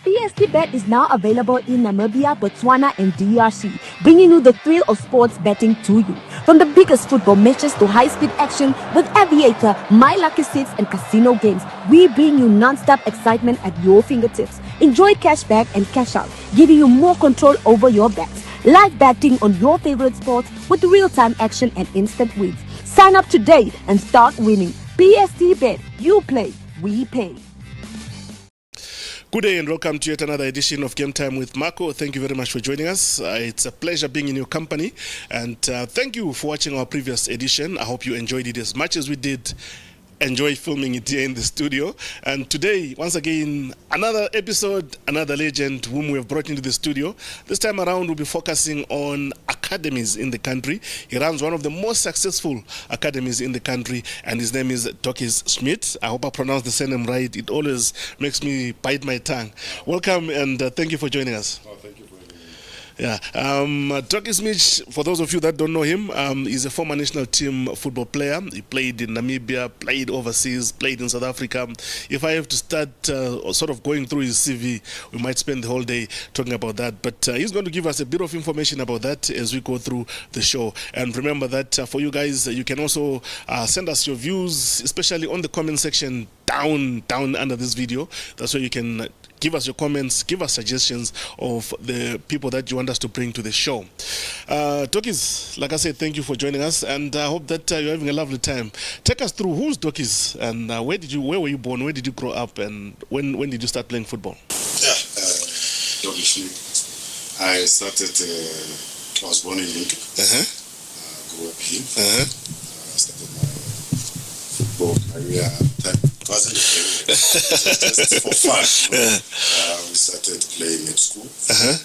PST Bet is now available in Namibia, Botswana, and DRC, bringing you the thrill of sports betting to you. From the biggest football matches to high-speed action with Aviator, My Lucky Six, and casino games, we bring you non-stop excitement at your fingertips. Enjoy cash back and cash out, giving you more control over your bets. Live betting on your favorite sports with real-time action and instant wins. Sign up today and start winning. PST Bet, you play, we pay. Good day and welcome to yet another edition of Game Time with Marco. Thank you very much for joining us. It's a pleasure being in your company, and thank you for watching our previous edition. I hope you enjoyed it as much as we did enjoy filming it here in the studio. And today, once again, another episode, another legend whom we have brought into the studio. This time around, we'll be focusing on academies in the country. He runs one of the most successful academies in the country, and his name is Dokkies Schmidt. I hope I pronounced the surname right. It always makes me bite my tongue. Welcome, and thank you for joining us. Oh, thank you for having me. Yeah, Dokkies Schmidt, for those of you that don't know him, he's a former national team football player. He played in Namibia, played overseas, played in South Africa. If I have to start sort of going through his CV, we might spend the whole day talking about that. But he's going to give us a bit of information about that as we go through the show. And remember that for you guys, you can also send us your views, especially on the comment section down under this video. That's where you can give us your comments, give us suggestions of the people that you want us to bring to the show. Dokkies, like I said, thank you for joining us, and I hope that you're having a lovely time. Take us through who's Dokkies, and where were you born, where did you grow up, and when did you start playing football? Yeah, Dokkies Schmidt. I was born in Lincoln. Grew up here. Started my football career. It wasn't a career, it was just for fun. We started playing at school,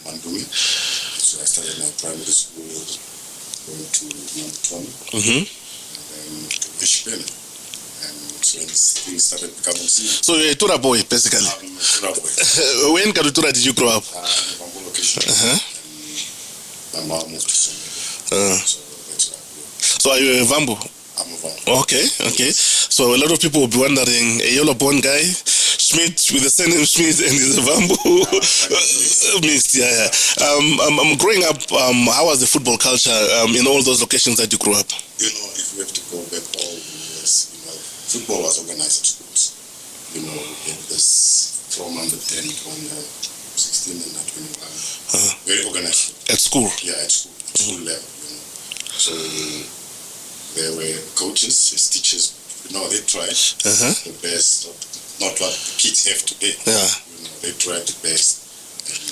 Mandumi. So I started my primary school, going to Mount and then to Ishpen. And so things started becoming serious. So you're a Tura boy, basically? I'm a Tura boy. When in Karutura did you grow up? In Bambu location. And my mom moved to Somalia. So that's where I grew up. So are you a Vambu? I'm a Vambu. Okay. So a lot of people will be wondering, a yellow-born guy, Schmidt with the surname Schmidt, and he's a Vambu. Mixed, yeah. I'm growing up, how was the football culture in all those locations that you grew up? You know, if we have to go back all the years, football was organized in schools. We had this from under 10 to under 16 and under 21. Very organized. At school? Yeah, at school. At school level, So there were coaches, teachers, they tried the best, not what the kids have today. Yeah. They tried the best. And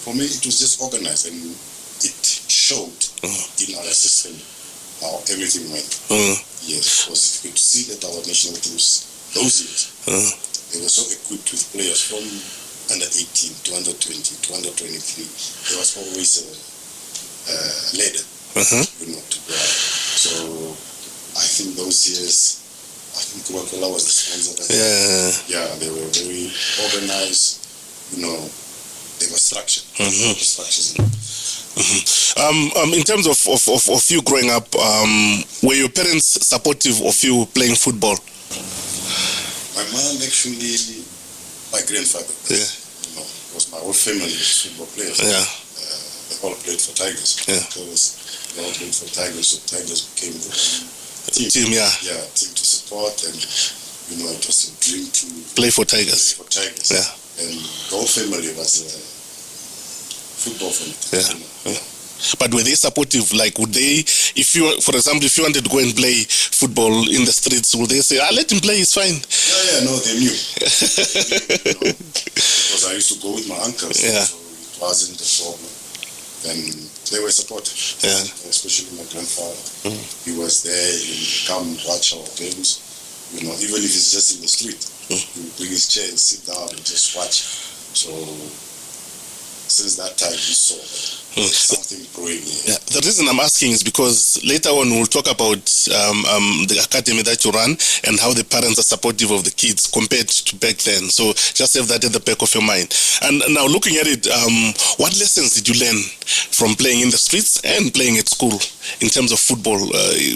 for me, it was just organized, and it showed in our system how everything went. Yes, because you could see that our national teams, those years, they were so equipped with players from under 18 to under 20 to under 23. There was always a ladder, to go out. So I think those years, Coca-Cola was the sponsor. Yeah, they were very organized. They were structured. In terms of you growing up, were your parents supportive of you playing football? My mom actually, my grandfather, because my whole family was football players. They all played for Tigers. They all played for Tigers, so Tigers became the team. Team to support, and it was a dream to play for Tigers. And the whole family was football family. But were they supportive? Like, would they, for example, if you wanted to go and play football in the streets, would they say, let him play, it's fine? No, they knew. Because I used to go with my uncles, so it wasn't a problem. And they were supportive, especially my grandfather. He was there, he would come watch our games. Even if it's just in the street, he would bring his chair and sit down and just watch. So since that time, he saw that something growing here. The reason I'm asking is because later on we'll talk about the academy that you run and how the parents are supportive of the kids compared to back then. So just have that at the back of your mind. And now looking at it, what lessons did you learn from playing in the streets and playing at school in terms of football?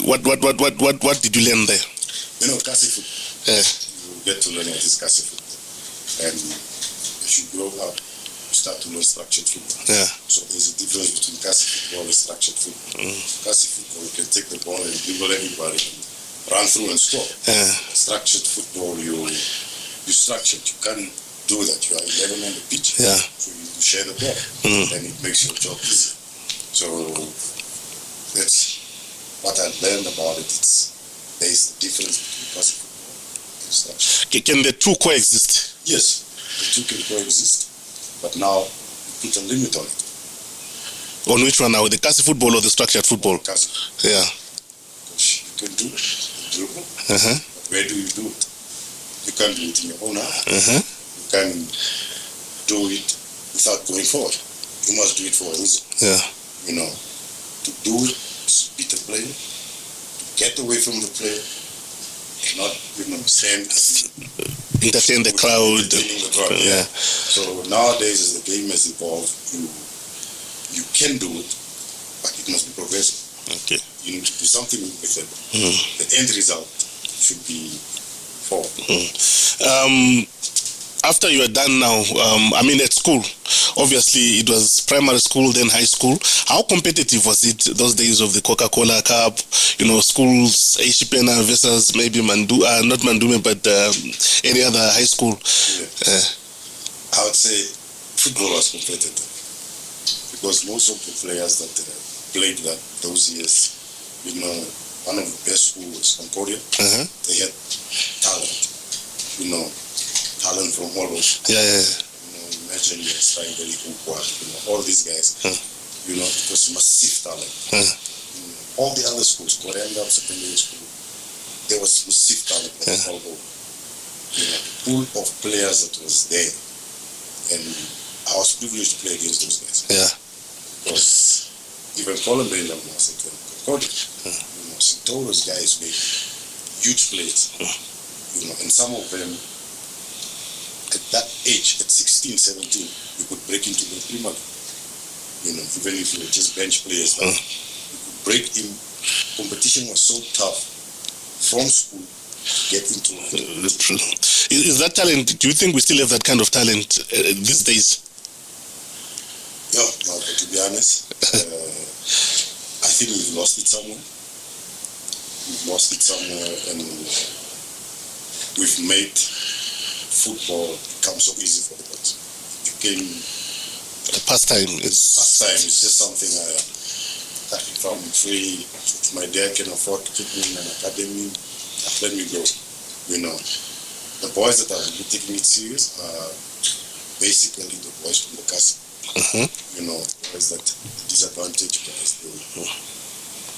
What did you learn there? Kasi football. You get to learn what is kasi football. And if you grow up, you start to know structured football. Yeah. So there's a difference between kasi football and structured football. Kasi football, you can take the ball and dribble everybody and run through and score. Structured football, you structured. You can't do that. You are 11 on the pitch. Yeah. So you share the ball, and it makes your job easy. So that's what I learned about it. There's a difference between kasi football and structured. Can the two coexist? Yes, the two can coexist, but now you put a limit on it. On which one now, the kasi football or the structured football? Kasi. Yeah. Because you can do it, dribble. But where do you do it? You can't do it in your own hand. You can do it without going forward. You must do it for a reason. Yeah. You know, to do it, is beat the player, to get away from the player, not, stand entertain the crowd. Yeah. So nowadays, as the game has evolved, you can do it, but it must be progressive. Okay. You need to do something with it. The end result should be forward. After you are done now, at school, obviously it was primary school, then high school. How competitive was it those days of the Coca-Cola Cup? Schools, Ashipena versus maybe not Mandume, but any other high school? Yeah. I would say football was competitive because most of the players that played those years, one of the best schools was Concordia. They had talent, talent from all over. Imagine you're trying very all these guys, it was massive talent. All the other schools, Koranga Secondary School, there was massive talent all over. The pool of players that was there, and I was privileged to play against those guys. Yeah. Because even Colin Bendam was at Concordia. So those guys were huge players. And some of them, at that age, at 16, 17, you could break into the Premier League. Even if you were just bench players, you could break in. Competition was so tough from school to get into it. Is that talent, do you think we still have that kind of talent these days? Yeah, but to be honest, I think we've lost it somewhere. And we've made football become so easy for the boys. It became a pastime. Pastime is just something I found free. If my dad can afford to put me in an academy, let me go. The boys that are really taking it serious are basically the boys from the castle. Boys that the disadvantaged guys.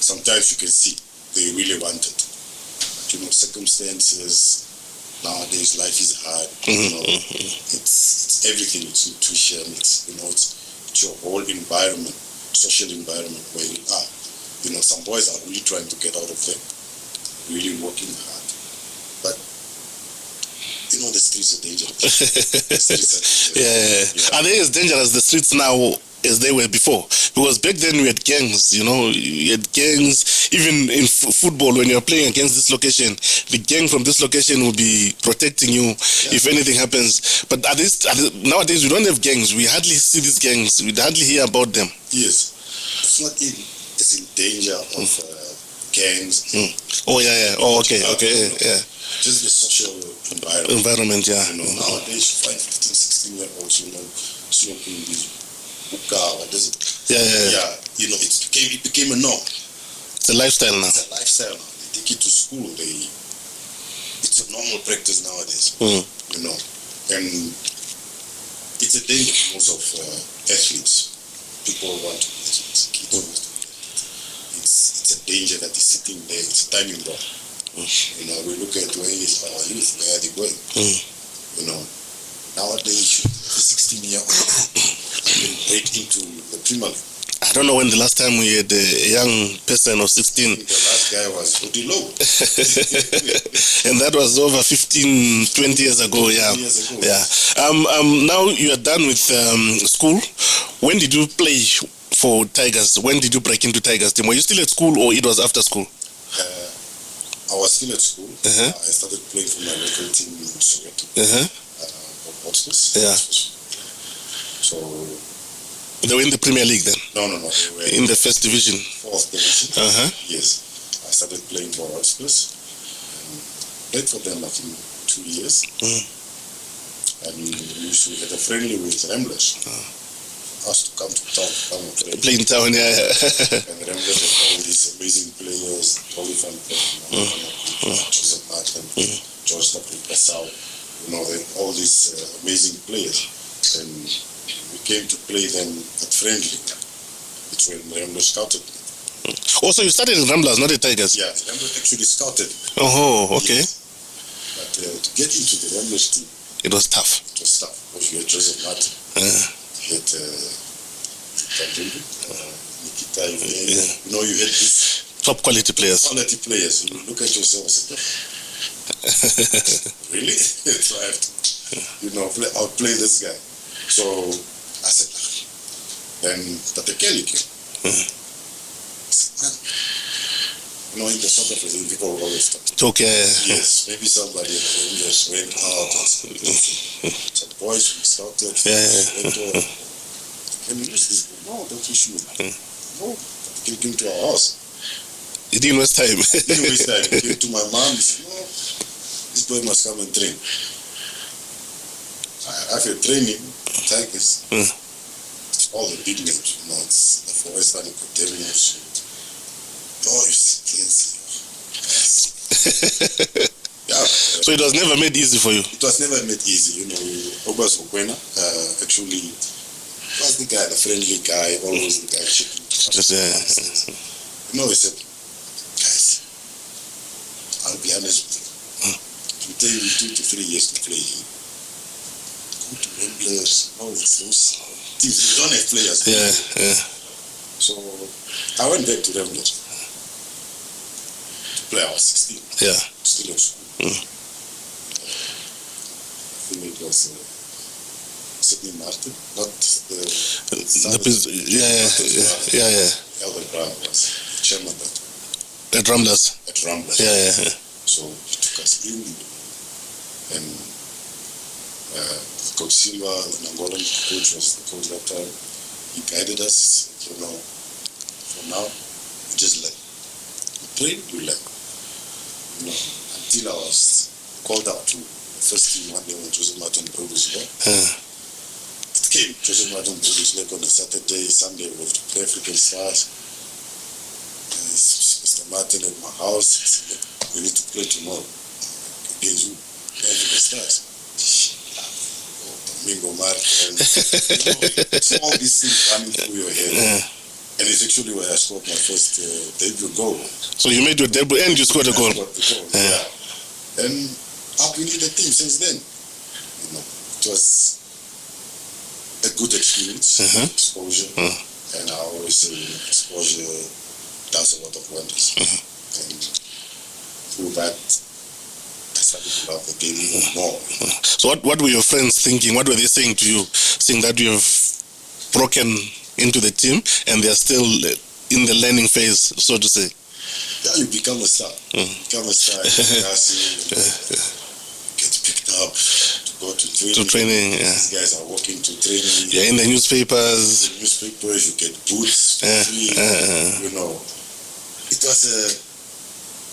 Sometimes you can see they really want it. But, circumstances. Nowadays, life is hard. It's everything. It's nutrition. It's your whole environment, social environment where you are. Some boys are really trying to get out of there, really working hard. But the streets are dangerous. Are they as dangerous the streets now as they were before? Because back then we had gangs, you had gangs. Even in football, when you're playing against this location, the gang from this location will be protecting you if anything happens. But nowadays we don't have gangs. We hardly see these gangs. We hardly hear about them. Yes. It's not it's in danger of gangs. Oh, yeah. Oh, okay. Yeah. Just the social environment. Yeah. Nowadays you find 15, 16-year-olds, smoking these hookah, what is it? Yeah. It became a norm. It's a lifestyle now. It's a lifestyle now. They take it to school. It's a normal practice nowadays. And it's a danger for most of athletes. People want to play it. Kids want to play it. It's a danger that is sitting there. It's a timing bomb. We look at where is our youth, where are they going? Nowadays, the 16-year-old can break into the Premier League. I don't know when the last time we had a young person of 16. The last guy was Odi Low. And that was over 15, 20 years ago, yeah. Now you are done with school. When did you play for Tigers? When did you break into Tigers team? Were you still at school or it was after school? I was still at school. I started playing for my local team in Soweto. Yeah. So they were in the Premier League then? No. They were in the first division. Fourth division. Yes. I started playing for Hotspurs. Played for them, I think, 2 years. And we used to get a friendly with Ramblers. Asked to come to town, play in town, yeah. And Ramblers had all these amazing players, Tolly van Joseph Martin, George Passau, all these amazing players. And we came to play them at friendly. It's when Ramblers scouted me. Also, you started in Ramblers, not the Tigers? Yeah, Ramblers actually scouted me. Oh, okay. Yes. But to get into the Ramblers team, it was tough. It was tough because you had Joseph Martin, you had Nikita, you had these top quality players. You look at yourself and say, really? So I have to, outplay this guy. So I said, then Tate Kelly came. In the South African people always talk. Yes, maybe somebody in the English went out and said, boys, we started. Can we use this? No, don't issue. No, he came to our house. He didn't waste time. He came to my mom. He said, no, this boy must come and train. After training, Tigers, all the big names, it's the Forest and Coterians. So it was never made easy for you? It was never made easy. Obas Okwena actually was the guy, the friendly guy, always the guy checking. He said, guys, I'll be honest with you. It will take you 2 to 3 years to play. Go to Ramblers, those teams, they don't have players. So I went back to Ramblers. I was 16. Still in school. I think it was Sydney Martin, not the Elder Brown was the chairman at Ramblers. So he took us in, and Coach Silva, the Angolan coach, was the coach that time. He guided us. For now, we just learn. We train, we learn. Until I was called out to the first team one day when Joseph Martin broke his leg. It came, Joseph Martin broke his leg on a Saturday, Sunday, we have to play African Stars. Mr. Martin at my house, he said, we need to play tomorrow. Against who? African Stars. Domingo Martin. All these things running through your head. And it's actually where I scored my first debut goal. So you made your debut and you scored a goal? And I've been in the team since then. It was a good experience, exposure. And I always say exposure does a lot of wonders. And through that, I started to love the game even more. So what were your friends thinking? What were they saying to you, saying that you have broken into the team and they are still in the learning phase, so to say? Yeah, you become a star. Become a star. Get picked up to go to training. These guys are walking to training. Yeah, in the newspapers. You get boots. It was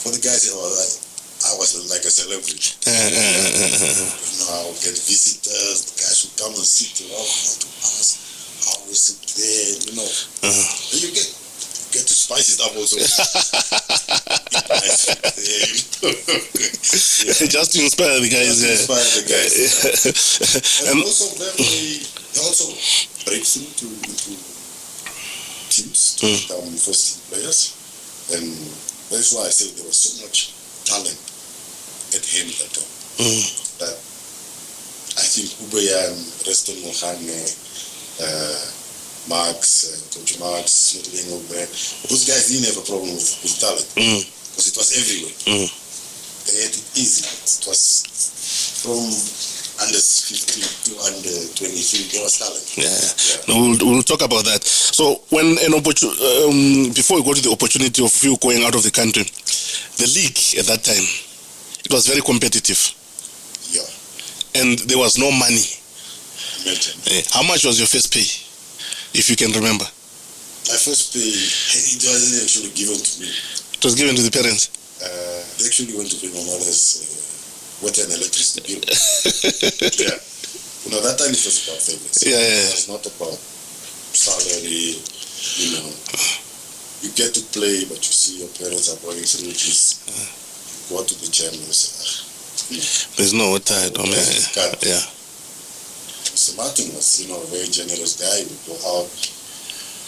for the guys. I was like a celebrity. I would get visitors. The guys would come and sit around to us. I always sit there, And you get to spice it up also. Just to inspire the guys. And most of them, they also break through into teams to become first team players. And that's why I say there was so much talent at him at all. That I think Ubeyan, Reston Mohane, Coach Marx, those guys didn't have a problem with talent because it was everywhere. They had it easy. It was from under 15 to under 23. There was talent. No, we'll talk about that. So when before we go to the opportunity of you going out of the country, the league at that time, it was very competitive. Yeah. And there was no money. imagine. How much was your first pay, if you can remember? My first pay, it wasn't actually given to me. It was given to the parents? They actually went to pay my mother's water and electricity bill. Yeah. That time it was about favors. Yeah. It was not about salary, You get to play, but you see your parents are going through this. You go to the gym and say, there's no water at home. Yeah. Mr. Martin was, a very generous guy. He would go out,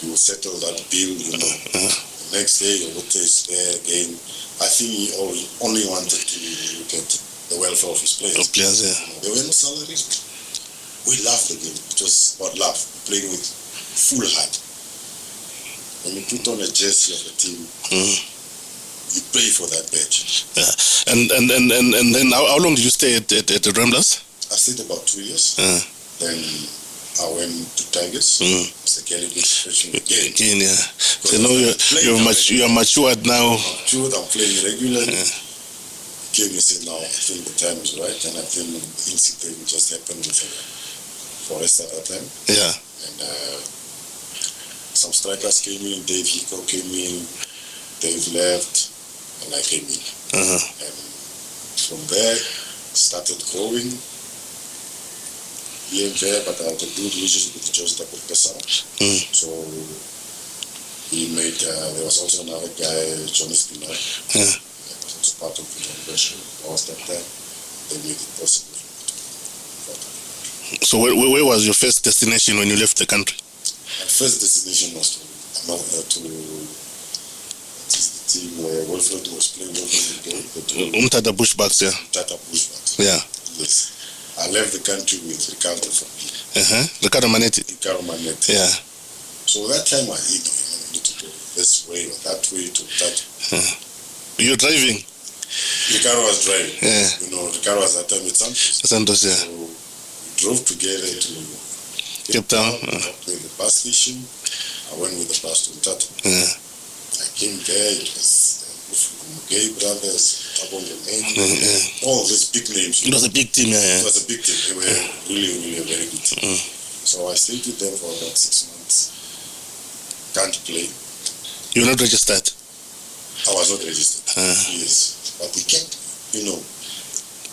he would settle that bill, The next day, your water is there again. I think he only wanted to look at the welfare of his players. There were no salaries. We loved the game. It was about love, playing with full heart. When you put on a jersey of a team, you pay for that badge. Yeah. And then how long did you stay at the Ramblers? I stayed about 2 years. Then I went to Tigers. It's a Kelly situation again. Yeah. So now you're matured now. I'm matured, I'm playing regularly. Came and said, now I think the time is right, and I think the incident just happened with Forrest at that time. Yeah. And some strikers came in, Dave Hicko came in, Dave left, and I came in. And from there, started growing. Here and there, but I had a good relationship with Joseph Tapukasa. So he made, there was also another guy, Johnny Spinner. He was also part of the organization. Whilst that time, they made it possible. So where was your first destination when you left the country? My first destination was to the team where Wilfred was playing. Umtata Bushbacks, yeah. Umtata Bushbacks. Yeah. Yes. I left the country with Ricardo for me. Ricardo Manetti. Yeah. So that time I need to go this way or that way to that. You're driving? Ricardo was driving. Yeah. Ricardo was at that time with Santos, yeah. So we drove together to Cape Town. With the bus station. I went with the bus to Umtata. Yeah. I came there, it was Gay Brothers, all these big names. It was a big team, yeah. It was a big team. They were really a very good team. So I stayed with them for about 6 months. Can't play. You were not registered? I was not registered. Yes. But we kept,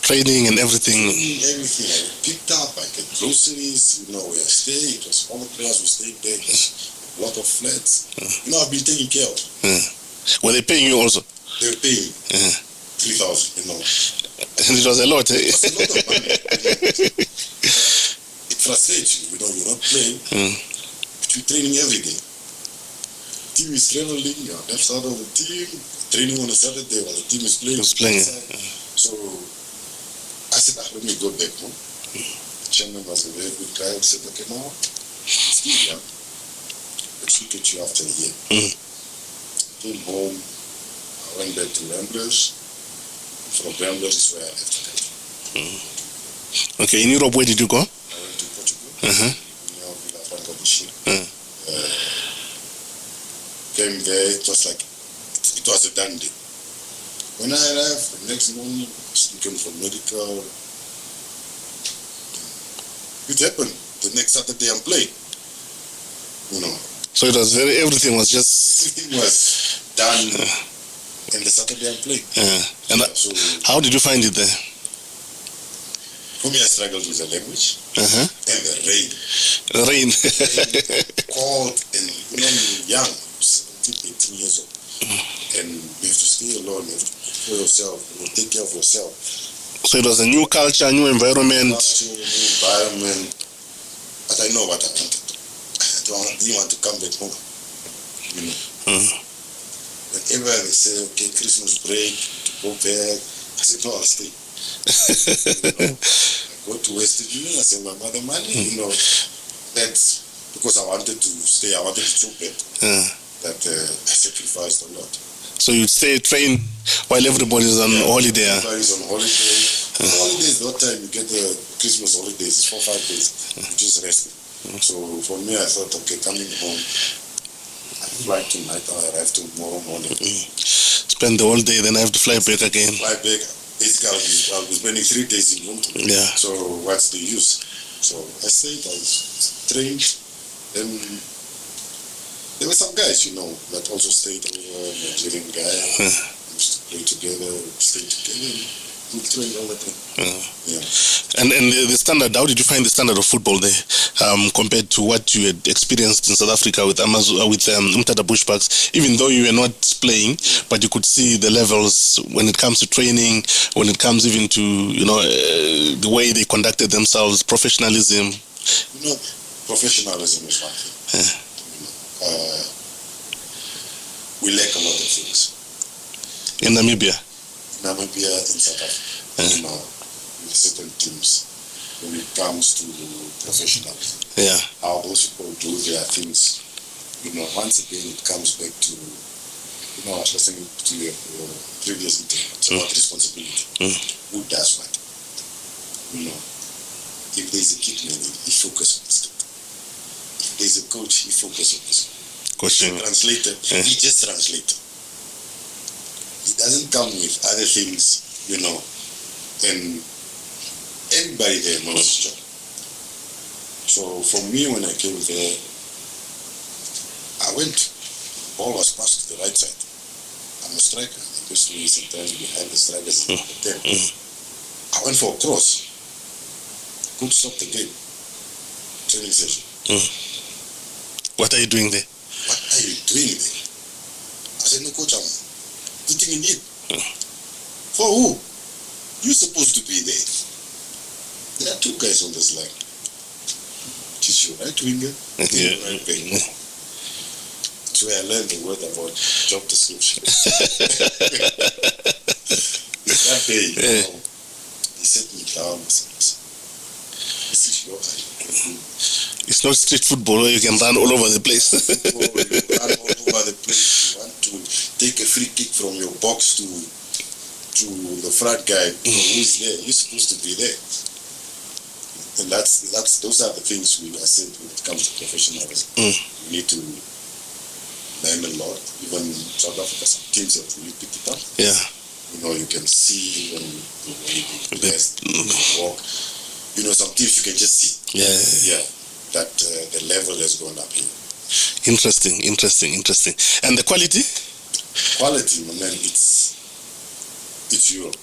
training and everything. Everything I picked up, I get groceries, where I stayed. It was all the players who stayed there. It was a lot of flats. I've been taken care of. Were they paying you also? They were paying 3,000, And it was a lot, eh? It was a lot of money. It frustrates you, you're not playing, but you're training every day. Team is traveling, you're left side of the team, training on a Saturday while the team is playing. So I said, let me go back home. The chairman was a very good guy. He said, okay, now, still young. Let's look at you after a year. Came home, I went back to Ramblers. From Ramblers is where I left the country. Okay, in Europe, where did you go? I went to Portugal. Came there, it was a done deal. When I arrived, the next morning, I was looking for medical. It happened. The next Saturday I'm playing. So it was everything was just... Everything was done. And the Saturday I'm playing. And so, how did you find it there? For me, I struggled with the language. And the rain. The rain. Cold and young, 17, 18 years old. And you have to stay alone, you have to cook for yourself, take care of yourself. So it was a new culture, new environment. New environment. But I know what I wanted. I didn't want to come back home. Whenever they say, okay, Christmas break, to go back, I said, no, I'll stay. I go to West Union, I send my mother money, that's because I wanted to stay, I wanted to show back. That I sacrificed a lot. So you'd stay train while everybody's on holiday. Everybody's on holiday. Holidays, that time you get the Christmas holidays, 4 or 5 days. You just rest. So for me, I thought, okay, coming home, I fly tonight, I arrive tomorrow morning. Spend the whole day, then I have to fly back again. Fly back. Basically, I'll be spending 3 days in London. Yeah. So what's the use? So I stayed, I trained, then there were some guys, that also stayed over, Nigerian guy, used to play together, stay together, we trained all the time. Yeah. And the standard, how did you find the standard of football there compared to what you had experienced in South Africa with Umtata Bush Parks? Even though you were not playing, but you could see the levels when it comes to training, when it comes even to, the way they conducted themselves, professionalism. Professionalism is one thing. We lack a lot of things. In Namibia? In South Africa, in certain teams, when it comes to professionalism. Yeah. How those people do their things, once again it comes back to, I was listening to your previous interview, it's about responsibility. Who does what? If there's a kid man, he focuses on this kid. If there's a coach, he focuses on this. Coaching. Translator, he just translates. He doesn't come with other things, and everybody there knows his job. So for me, when I came there, I went, ball was passed to the right side. I'm a striker. Obviously, sometimes behind the strikers, I went for a cross. Could stop the game. Training session. What are you doing there? What are you doing there? I said, no, coach, I'm eating in it. For who? You're supposed to be there. There are two guys on this line. Which is your right winger and your right back. That's where I learned the word about job description. That day, he set me down and said, this is your eye. It's not street football where you can run all over the place. You run all over the place. You want to take a free kick from your box to the front guy who's there. You're supposed to be there. And those are the things I said when it comes to professionalism. You need to learn a lot. Even in South Africa, some teams have really picked it up. Yeah. You can see when the way they dress, they walk. Some teams you can just see. Yeah. That the level has gone up here. Interesting. And the quality? Quality, my man, it's Europe.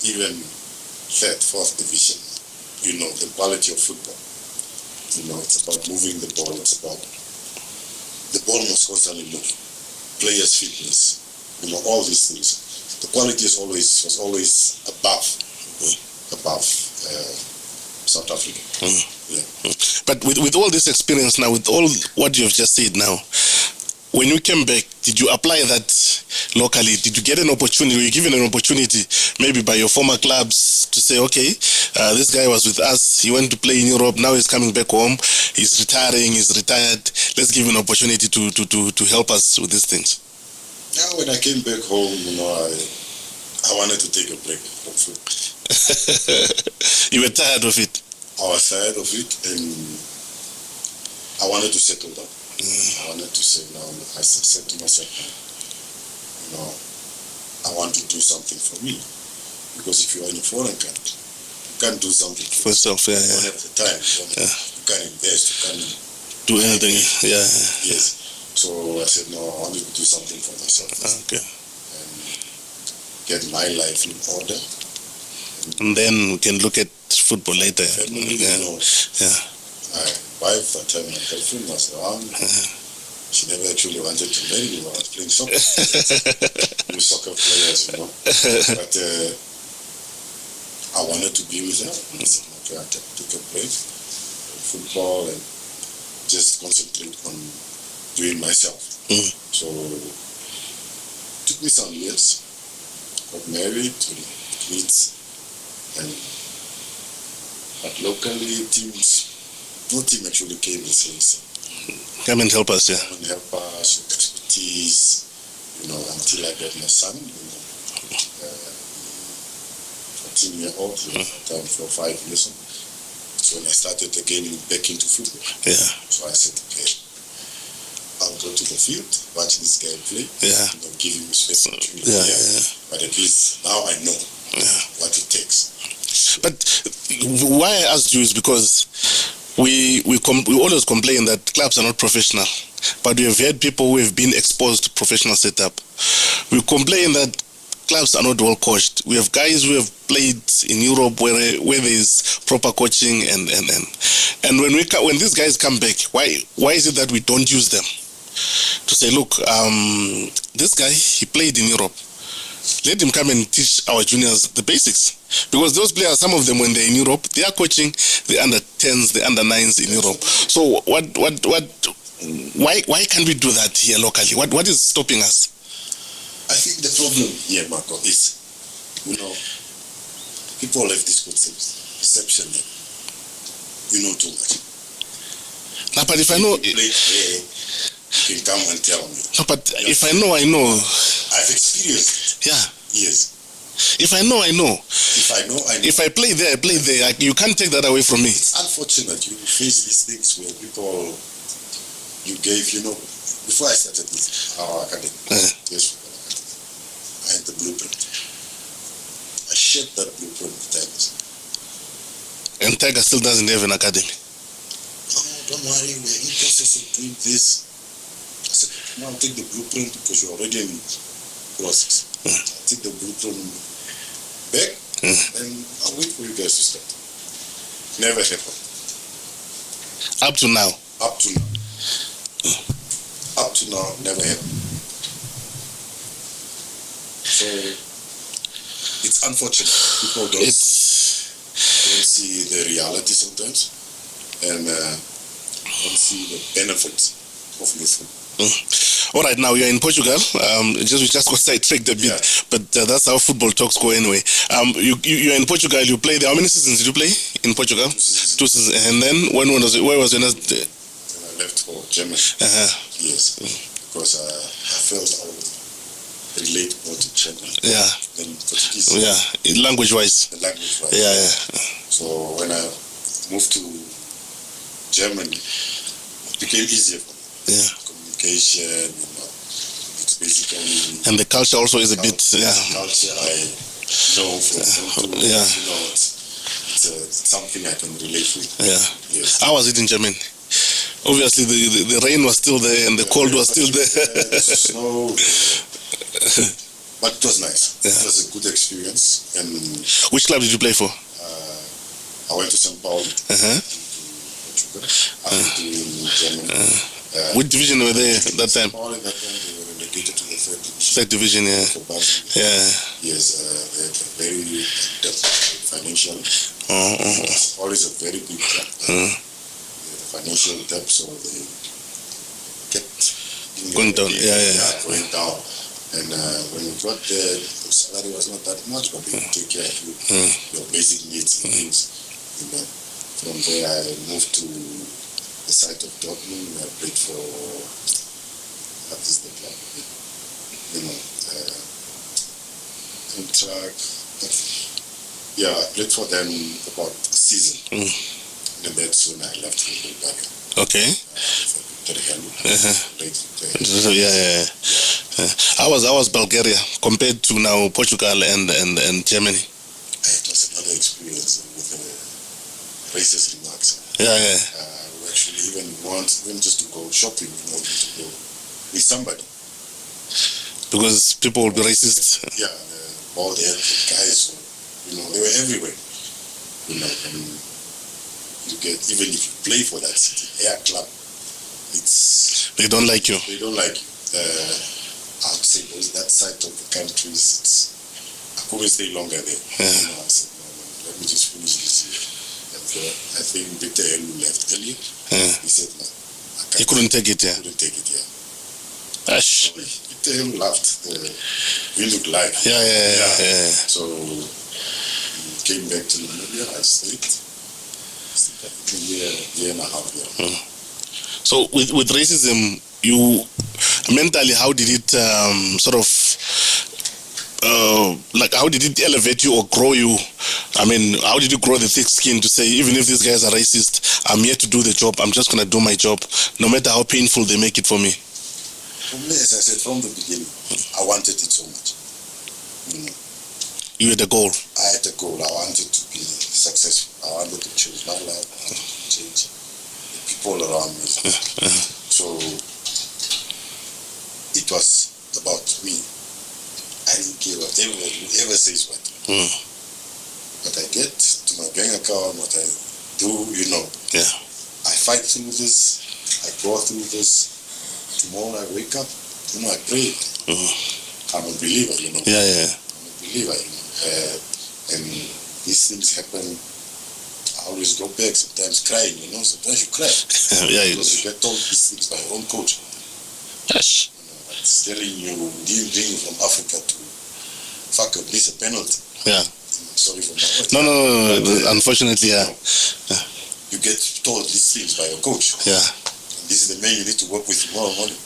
Even third, fourth division. The quality of football. It's about moving the ball. It's about the ball must constantly move. Players' fitness. All these things. The quality was always above South Africa. Yeah. But with all this experience now, with all what you've just said now, when you came back, did you apply that locally? Did you get an opportunity? Were you given an opportunity, maybe by your former clubs, to say, okay, this guy was with us, he went to play in Europe, now he's coming back home, he's retired, let's give him an opportunity to help us with these things? Yeah, when I came back home, I wanted to take a break from football. You were tired of it? I was tired of it, and I wanted to settle down. I wanted to say, now, I said to myself, I want to do something for me. Because if you are in a foreign country, you can't do something for yourself. Yeah. You don't have the time. You can't invest. You can't do anything. Yeah. Yes. So I said, no, I wanted to do something for myself. Okay. And get my life in order. And then we can look at football later. Family, My wife, that time, my girlfriend was around. She never actually wanted to marry me when I was playing soccer. We soccer players, But I wanted to be with her. I said, okay, I took a break from football and just concentrate on doing myself. So it took me some years. Got married, kids, but locally no team actually came and says, come and help us, come and help us with expertise, until I got my son, 14-year-old, time for 5 years. So when I started again back into football. Yeah. So I said, okay, I'll go to the field, watch this guy play, give him his first opportunity. But at least now I know what it takes. But why I asked you is because we always complain that clubs are not professional, but we have had people who have been exposed to professional setup. We complain that clubs are not well coached. We have guys who have played in Europe where there is proper coaching and when these guys come back, why is it that we don't use them to say, look, this guy, he played in Europe. Let him come and teach our juniors the basics. Because those players, some of them, when they're in Europe, they are coaching the under 10s, the under 9s in Europe. So why can't we do that here locally? What is stopping us? I think the problem here, Marco, is, people have this perception that you know too much. No, but if I know... You can come and tell me. No, but if I know, I know. I've experienced it. Yeah. Yes. If I know, I know. If I know, I know. If I play there, I play there. You can't take that away from me. It's unfortunate you face these things where people you gave, before I started with our academy, yes, I had the blueprint. I shared that blueprint with Tigers. And Tiger still doesn't have an academy. Oh, don't worry, we're in process of doing this. I said, now take the blueprint because you're already in process. Take the blueprint back and I'll wait for you guys to start. Never happened. Up to now. Up to now. Up to now, never happened. So it's unfortunate. People don't see the reality sometimes and don't see the benefits of youth. All right, now you're in Portugal. We just got sidetracked a bit, but that's how football talks go anyway. You're in Portugal. You play there. How many seasons did you play in Portugal? 2 seasons. And then where was your next? When I left for Germany. Yes, because I felt I would relate more to German than Portuguese. Yeah, language-wise. Language-wise. Yeah. So when I moved to Germany, it became easier for me. Yeah. Communication, it's basically... And the culture also is a bit... culture I know from it's something I can relate with. Yeah. Yes. How was it in Germany? Obviously, the rain was still there and the cold was still there. The snow, but it was nice. Yeah. It was a good experience. And which club did you play for? I went to São Paulo, to Portugal. I went to Germany. Which division were they at that time? All in that time, they were relegated to the third Third division, division. yeah. Yes, they had a very financial. Always a very big club. Financial debt, so they kept going down. Going down. And when we got there, the salary was not that much, but we could take care of your basic needs and things. From there, I moved to the site of Dortmund. I played for what is the club? I played for them about a season. And that's when I left for Bulgaria. Okay. How was Bulgaria compared to now Portugal and Germany? It was another experience with racist remarks. We actually even just to go shopping, to go with somebody. Because people will be racist. Yeah, all the guys, they were everywhere. And you get, even if you play for that city, Air Club, they don't like you. They don't like you. I would say that side of the country, I couldn't stay longer there. I said, no, let me just finish this year. And I think Peter who left earlier, he said, no. He couldn't take it, Couldn't take it, Ash. So Peter laughed. We look like. So he came back to Namibia. I stayed. A year and a half. So with racism, you mentally, how did it how did it elevate you or grow you? I mean, how did you grow the thick skin to say, even if these guys are racist, I'm here to do the job, I'm just going to do my job, no matter how painful they make it for me? For me, as I said from the beginning, I wanted it so much. You had a goal. I had a goal. I wanted to be successful. I wanted to change my life. I wanted to change the people around me. So it was about me. I didn't care whoever says what. What I get to my bank account, what I do, Yeah. I fight through this. I go through this. Tomorrow I wake up, I pray. I'm a believer, Yeah. I'm a believer, and these things happen. I always go back, sometimes crying, sometimes you cry. Yeah. Because you get told these things by your own coach. Yes. It's telling you, didn't bring you from Africa to fuck up, miss a penalty. Yeah. Sorry for my words. No. Unfortunately, yeah. You get told these things by your coach. Yeah. This is the man you need to work with tomorrow morning.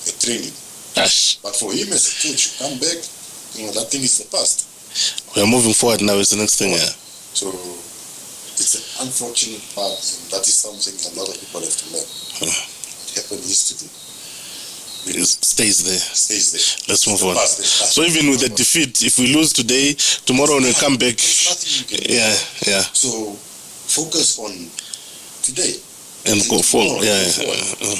You're training. Yes. But for him as a coach, you come back, that thing is the past. We are moving forward now. It's the next thing, yeah. So it's an unfortunate part, and that is something a lot of people have to learn. What happened yesterday It stays there. stays there. Let's move on. Past, So even with the defeat, if we lose today, tomorrow when we come back, nothing you can do. yeah, So focus on today. and go forward. tomorrow, Yeah. go forward.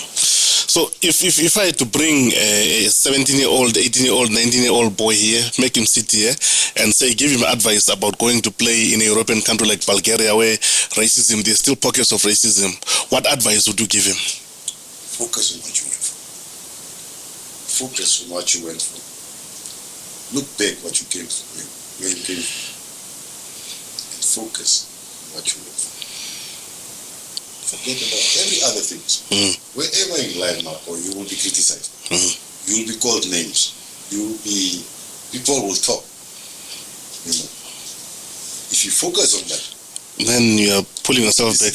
So if I had to bring a 17-year-old, 18-year-old, 19-year-old boy here, make him sit here and say, give him advice about going to play in a European country like Bulgaria where racism, there's still pockets of racism, what advice would you give him? Focus on what you went for. Focus on what you went for. Look back what you came from, where you came from, and focus on what you went for. Forget about every other things. Wherever in life now, or you will be criticized. You will be called names. People will talk. If you focus on that, Then you are pulling yourself back.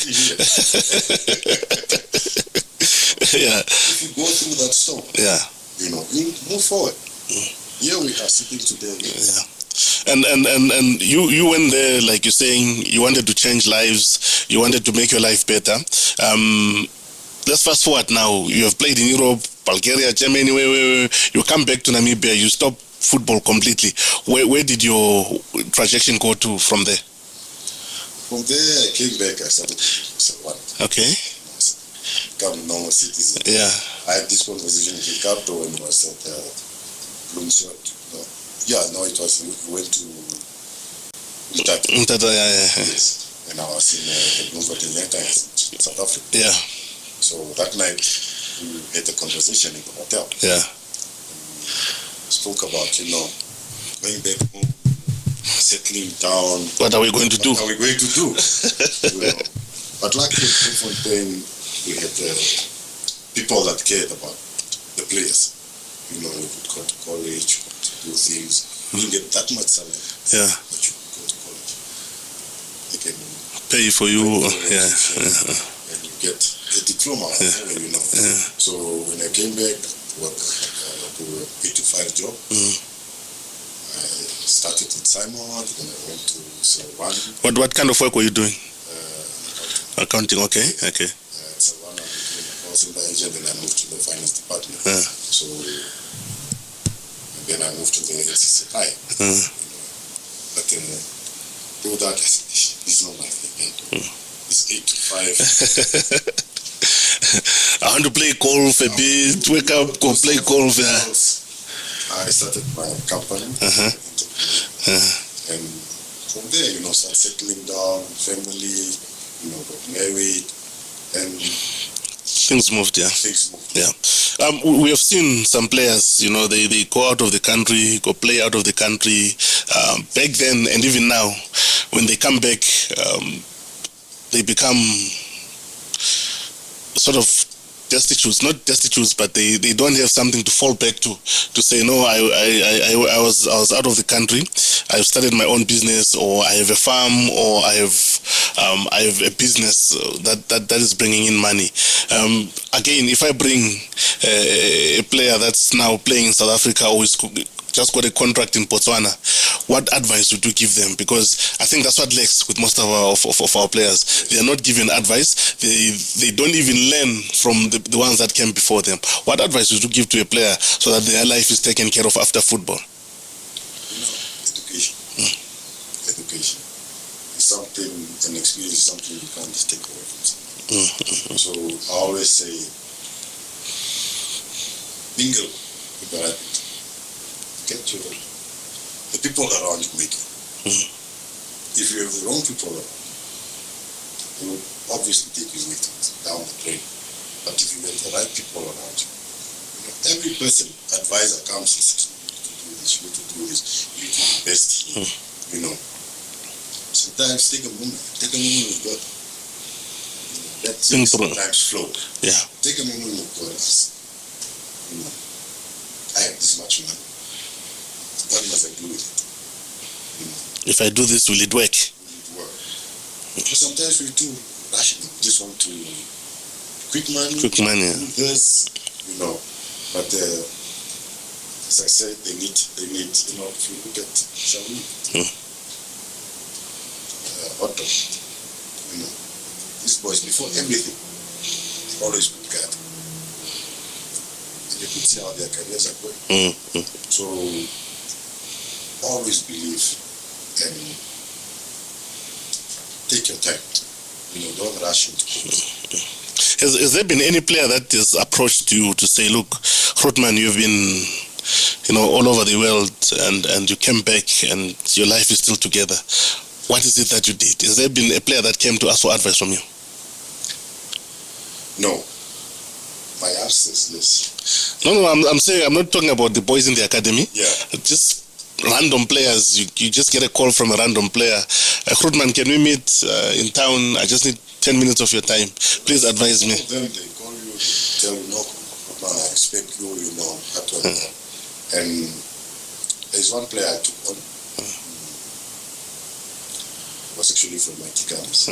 Yeah. If you go through that storm, Yeah. you move forward. Here we are sitting today. Yeah. And you went there, like you're saying, you wanted to change lives, you wanted to make your life better. Let's fast forward now. You have played in Europe, Bulgaria, Germany, where you come back to Namibia, you stop football completely. Where did your trajectory go to from there? From there, I came back, I started one. Okay. Become a normal citizen. Yeah. I had this conversation with Ricardo when he was at Bloomsword. Yeah, no, it was, we went to Mtata, yeah. Yes. And I was in Bloomsword in South Africa. Yeah. So that night, we had a conversation in the hotel. Yeah. We spoke about, going back home, settling down. What are we going to do? What are we going to do? But luckily, in Bloemfontein, we had people that cared about the players. You would go to college, do things. You didn't get that much salary. Yeah. But you could go to college. They can Pay for you. Yeah. And you get a diploma. Yeah. So when I came back, work to a 8-to-5 job. I started in Simon, then I went to Savannah. What kind of work were you doing? Accounting, okay. Savannah, I was in the agent, and I moved to the finance department. Yeah. So, and then I moved to the NCCI. But do that, I said, this is not my thing. It's 8 to 5. I want to play golf a bit, wake up, go play golf. Yeah. I started my company, and from there, start settling down, family, got married, and things moved, yeah. things moved. Yeah. We have seen some players, they go out of the country, go play out of the country. Back then and even now, when they come back, they become sort of destitute, not destitute, but they don't have something to fall back to say, no, I was out of the country, I've started my own business, or I have a farm, or I have a business that is bringing in money. Again, if I bring a player that's now playing in South Africa, or is just got a contract in Botswana, what advice would you give them? Because I think that's what lacks with most of our players. They are not given advice. They don't even learn from the ones that came before them. What advice would you give to a player so that their life is taken care of after football? Education. education. It's something, an experience, something you can't just take away from someone. So I always say, mingle with the right people. Get the people around you make it. If you have the wrong people around, they will obviously take you with it down the drain. But if you have the right people around you, every person, advisor comes and says, you need to do this, you need to invest here, Sometimes take a moment with God. Let things sometimes flow. Yeah. Take a moment with God. I have this much money. What must I do with it? If I do this, will it work? Will it work? But sometimes we're too rational. We just want to quick money. Do this, But as I said, they need. If you look at Shamu. Otto, these boys, before everything, they always put God. And you could see how their careers are going. So, always believe and take your time. Don't rush into things. Has there been any player that has approached you to say, look, Grootman, you've been, all over the world and you came back and your life is still together. What is it that you did? Has there been a player that came to ask for advice from you? No. My answer is this. No, I'm saying I'm not talking about the boys in the academy. Yeah. Just random players. You just get a call from a random player. Grootman, can we meet in town? I just need 10 minutes of your time. Please advise me. Then they call you, tell you, no, Grootman, I expect you, And there's one player I took on. Was actually from my Tikanas.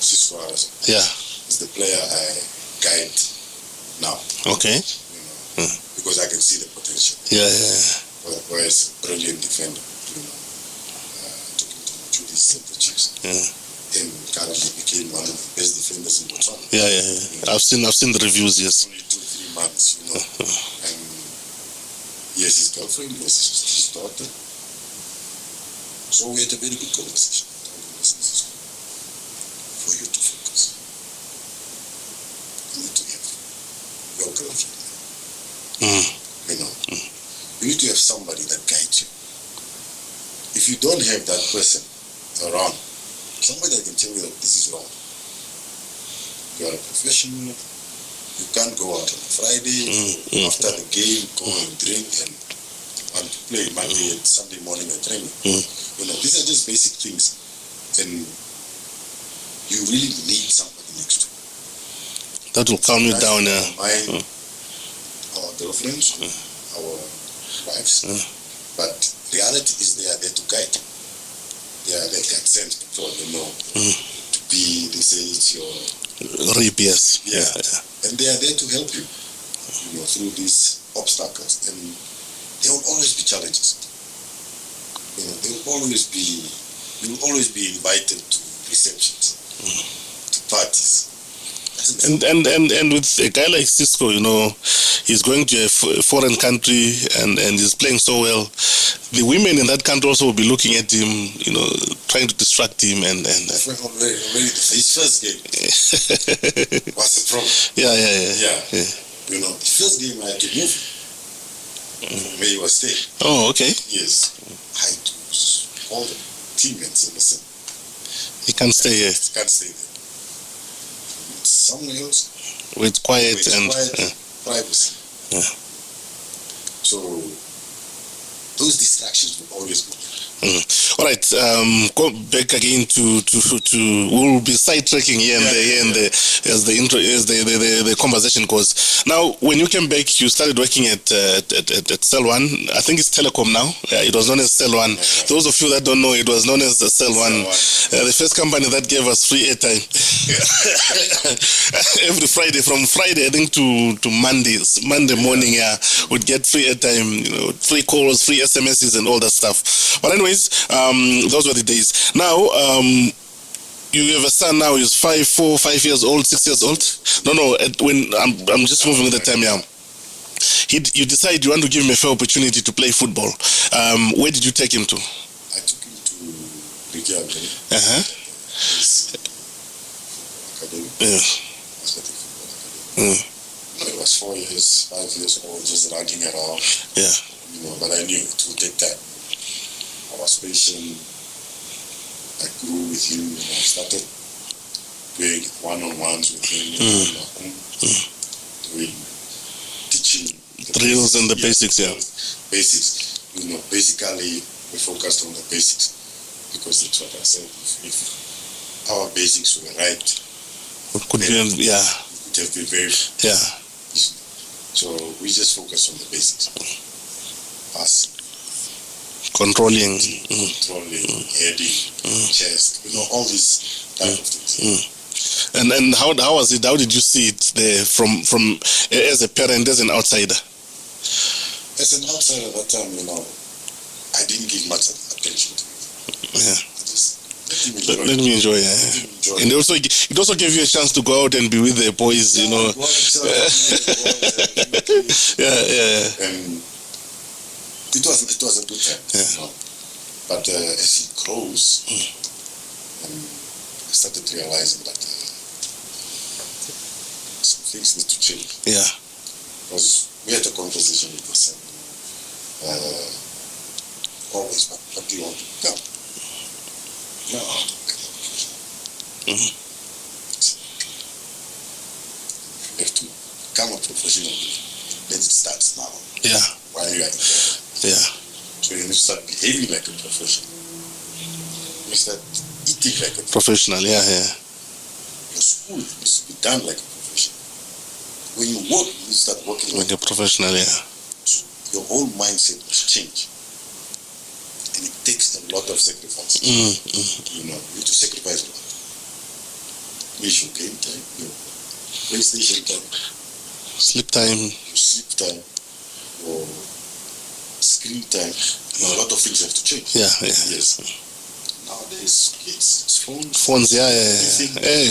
Cisco Aras. Yeah. Is the player I guide now. Okay. Because I can see the potential. Yeah. Whereas brilliant defender, took him to Judy's Center Chiefs. And currently became one of the best defenders in Botswana. Yeah. I've seen the reviews, yes. Only 2-3 months, And yes, his girlfriend, yes, his daughter. So we had a very good conversation. For you to focus. You need to have your girlfriend. You need to have somebody that guides you. If you don't have that person around, somebody that can tell you that this is wrong. You are a professional. You can't go out on a Friday after the game, go and drink and want to play Monday and Sunday morning at training. These are just basic things, and you really need somebody next to you. That will calm you down, Our girlfriends, our wives, but reality is they are there to guide. They are like sent people, to be. They say it's your rib, yes. Yeah. And they are there to help you, through these obstacles, and there will always be challenges. You will always be invited to receptions, to parties. And with a guy like Cisco, he's going to a foreign country and he's playing so well. The women in that country also will be looking at him, trying to distract him and already his first game was a problem. Yeah. The first game I had to move from where he was staying. Oh, okay. Yes. I had to all the teammates listen. He can't stay here. Can't stay there. Somewhere else. Where it's quiet privacy. Yeah. So those distractions will always be there. All right, go back again to we'll be sidetracking here and there as the conversation goes. Now, when you came back, you started working at Cell One. I think it's Telecom now. It was known as Cell One. Those of you that don't know, it was known as Cell One. The first company that gave us free airtime every Friday. From Friday, I think to Monday morning, would get free airtime, free calls, free SMSs, and all that stuff. But anyways, those were the days. Now, you have a son now. He's 5 years old, 6 years old. No. When I'm just moving with the time. Yeah. You decide you want to give him a fair opportunity to play football. Where did you take him to? I took him Academy. Yeah. Athletic Football Academy. It was 4 years, 5 years old, just running around. Yeah. But I knew it would take time. I was patient. I grew with him. I started doing one-on-ones with him. Doing teaching. Drills and the basics, yeah. Basics. Basically, we focused on the basics because that's what I said. If our basics were right, could be, yeah. It could have been very yeah. easy. So we just focus on the basics. Passing, controlling, heading, chest, all these type of things. And how was it? How did you see it there from as a parent, as an outsider? As an outsider at that time, I didn't give much attention to it. Yeah. Just let me enjoy. And it also gave you a chance to go out and be with the boys, yeah. And it was a good time. Yeah. But as it grows, I started realizing that some things need to change. Yeah. Because we had a conversation with my son. Always, what do you want to become? No. You have to become a professional. Then it starts now. Yeah. While you are in there. Yeah. So you need to start behaving like a professional. You start eating like a professional. Yeah. Your school needs to be done like a professional. When you work, you start working like a professional. Yeah. So your whole mindset must change. And it takes a lot of sacrifice. You need to sacrifice a lot. Miss your game time, your PlayStation time, sleep time, your screen time. A lot of things have to change. Yeah. Yes. Nowadays, kids, it's phones. Yeah.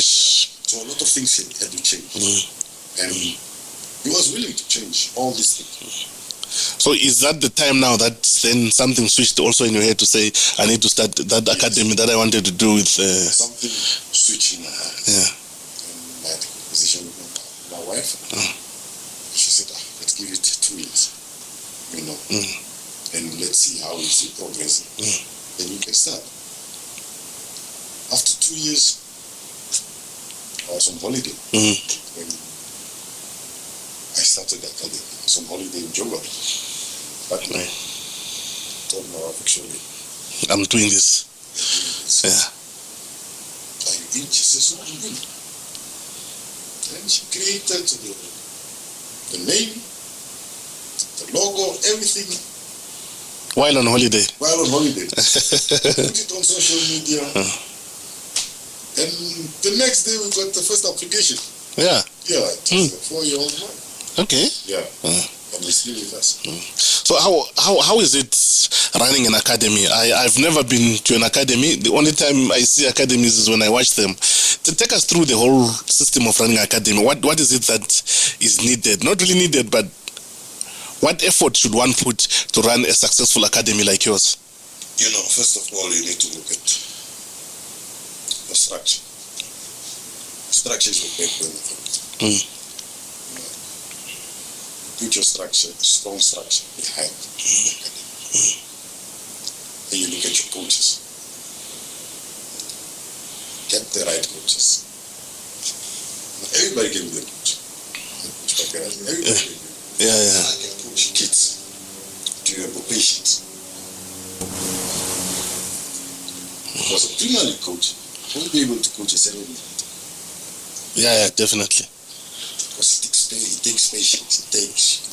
So a lot of things had to change. And he was willing to change all these things. So is that the time now that then something switched also in your head to say, I need to start that academy that I wanted to do with... Something switched in my head. Yeah. And I had a conversation with my wife. She said, let's give it 2 years. And let's see how it's progressing. Then you can start. After 2 years, I was on holiday. When I started the academy. I was on holiday in Joburg. But I told my wife, actually, I'm doing this. Yeah. Are you in? She says, no, I'm in. And she created the name, the logo, everything. While on holiday. Put it on social media. And the next day we got the first application. Yeah. Yeah, it was a 4-year-old boy. Okay. Yeah. And he's still with us. So how is it running an academy? I've never been to an academy. The only time I see academies is when I watch them. To take us through the whole system of running an academy, what is it that is needed? Not really needed, but what effort should one put to run a successful academy like yours? First of all, you need to look at the structure. Structure is the backbone of it. Put your structure, strong structure behind the academy. Then you look at your coaches. Get the right coaches. Everybody can be a coach. Everybody can be. I can coach kids. Do you have patience? Because a Premier League coach won't be able to coach a 7-year-old. Yeah, definitely. Because it takes patience. You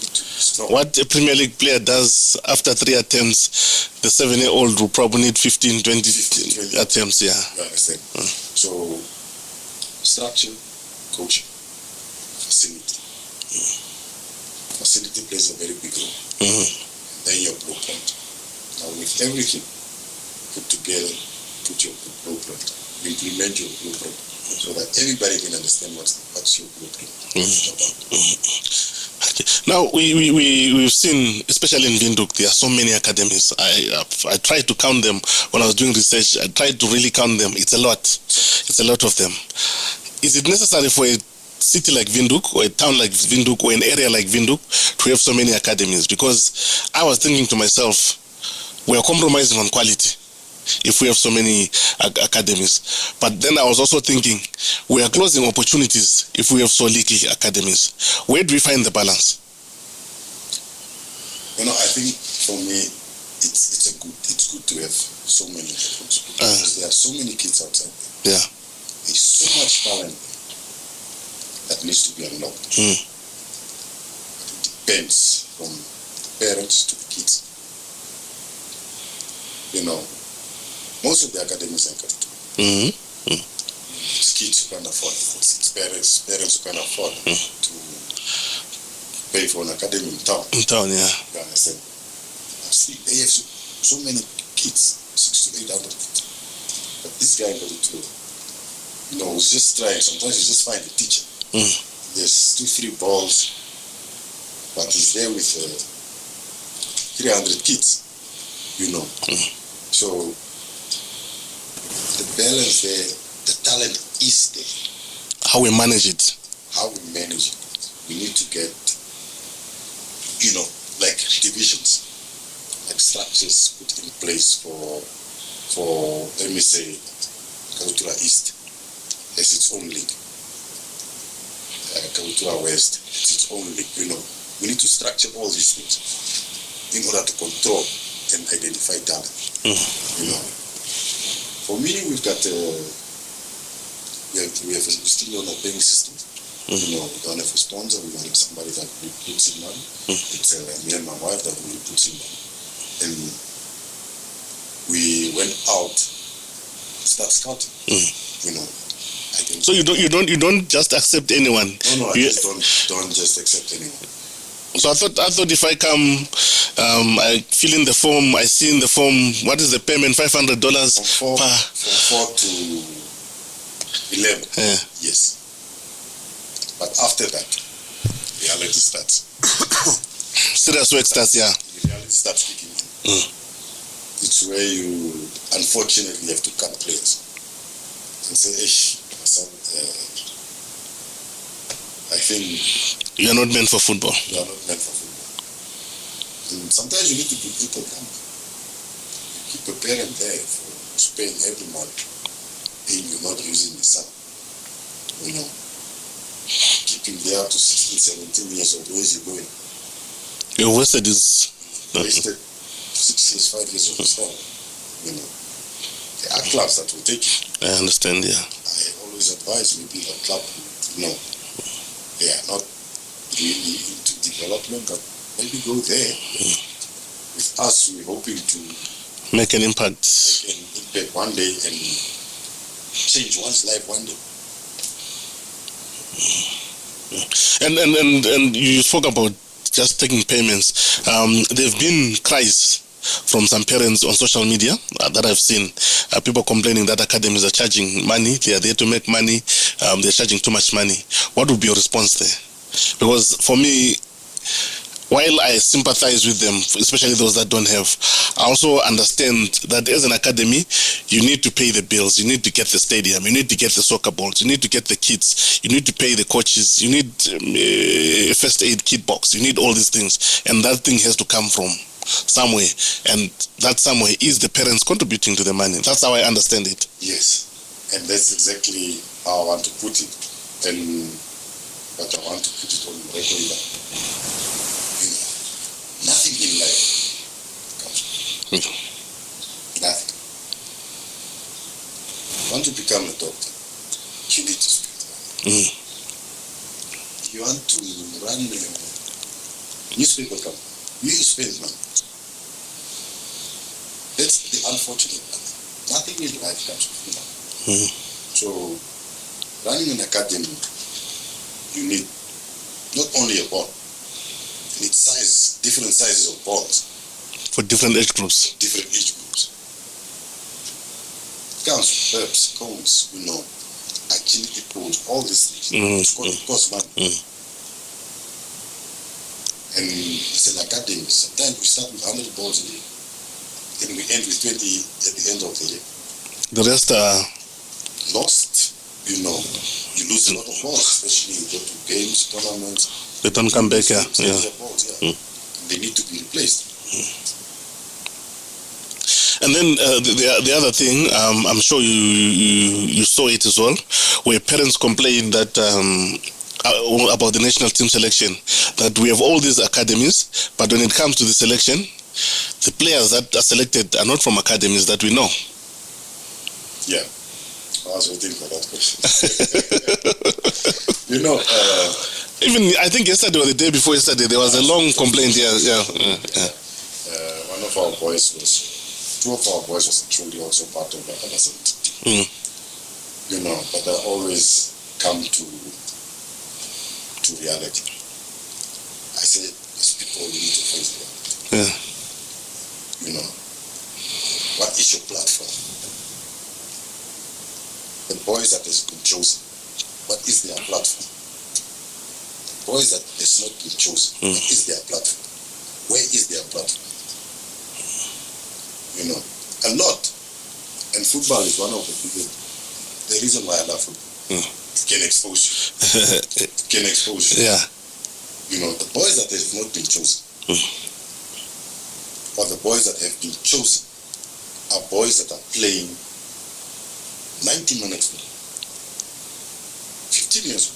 need to be strong. What a Premier League player does after 3 attempts, the 7-year-old will probably need 15, 20 attempts. Yeah. You understand? So, structure, coaching, facility. Facility plays a very big role. Then your blueprint. Now, with everything put together, put your blueprint, implement your blueprint, so that everybody can understand what's your blueprint. Okay. Now, we've seen, especially in Windhoek, there are so many academies. I tried to count them when I was doing research. I tried to really count them. It's a lot. It's a lot of them. Is it necessary for a city like Windhoek, or a town like Windhoek, or an area like Windhoek to have so many academies? Because I was thinking to myself, we are compromising on quality if we have so many academies. But then I was also thinking, we are closing opportunities if we have so little academies. Where do we find the balance? I think for me, it's good to have so many academies, because there are so many kids outside there. Yeah. There's so much talent that needs to be unlocked. It depends from parents to the kids. Most of the academies are good. It's kids who can afford it. It's parents who can afford to pay for an academy in town. In town, yeah. You understand? See, they have so many kids, 600 to 800 kids. But this guy got it too. He's just trying. Sometimes you just find a teacher. There's 2-3 balls, but he's there with 300 kids. So the balance there, the talent is there. How we manage it. We need to get, like divisions, like structures put in place for let me say, Kabutura East has its own league. Kabutura West has its own league. We need to structure all these things in order to control and identify talent. For me, we've got we still on a paying system. We don't have a sponsor. We don't have somebody that really puts in money. It's me and my wife that really puts in money. And we went out, start scouting. So you don't just accept anyone. No, I just don't just accept anyone. So I thought if I come, I fill in the form, I see in the form, what is the payment? $500 from 4 to 11. Yeah. Yes. But after that, reality starts. Serious work starts, yeah. Reality starts kicking in. It's where you unfortunately have to cut players and say, my son, I think you're not meant for football. You are not meant for football. And sometimes you need to be people come. Keep a parent there for Spain every month. And you're not using the son. Keep him there to 16, 17 years old. Where is he going? Your wasted is wasted 6 years, 5 years of his time. There are clubs that will take it. I understand, yeah. I always advise maybe a club, they are not really into development, but maybe go there. With us, we're hoping to make an impact. One day and change one's life one day. And you spoke about just taking payments. There have been cries from some parents on social media that I've seen. People complaining that academies are charging money. They are there to make money. They're charging too much money. What would be your response there? Because for me, while I sympathize with them, especially those that don't have, I also understand that as an academy, you need to pay the bills, you need to get the stadium, you need to get the soccer balls, you need to get the kits, you need to pay the coaches, you need a first aid kit box, you need all these things, and that thing has to come from somewhere, and that somewhere is the parents contributing to the money. That's how I understand it. Yes, and that's exactly how I want to put it, but I want to put it on regular. Nothing in life comes from nothing. If you want to become a doctor, you need to spend money. If you want to run a newspaper company, you need to spend money. That's the unfortunate part. Nothing in life comes from money. So, running an academy, you need not only a ball, you need sizes, different sizes of balls. For different age groups. Different age groups. Counts, reps, cones, agility pools, all these things. It costs money. And it's an academy. Sometimes we start with 100 balls a day, and we end with 20 at the end of the year. The rest are lost. You know, you lose a lot of balls, especially you go to games, tournaments. They don't come back, yeah. Balls, yeah. They need to be replaced. And then the other thing, I'm sure you saw it as well, where parents complained that about the national team selection, that we have all these academies, but when it comes to the selection, the players that are selected are not from academies that we know. Yeah, I was waiting for that question. You know, even I think yesterday or the day before yesterday, there was a long complaint here. One of our boys two of our boys was truly also part of the under 17 team. You know, but they always come to reality. I say, these people, you need to face them. Yeah. You know, what is your platform? The boys that has been chosen, what is their platform? The boys that has not been chosen, what is their platform? Where is their platform? You know, a lot. And football is one of the reason why I love football. It can expose you. It can expose you. Yeah. You know, the boys that have not been chosen, or the boys that have been chosen, are boys that are playing 90 minutes football. 15 years old.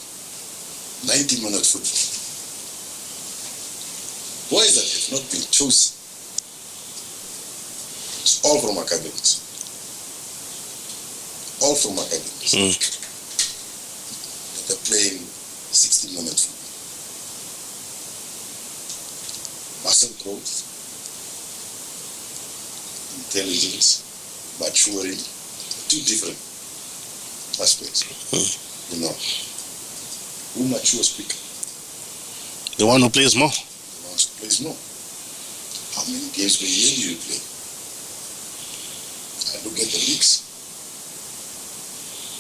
90-minute football. Boys that have not been chosen, it's all from academies. All from academies. They're playing 60 minutes. Muscle growth, intelligence, maturing, two different aspects. You know, who matures quicker? The one who plays more. The one who plays more. How many games per year do you play? I look at the leagues.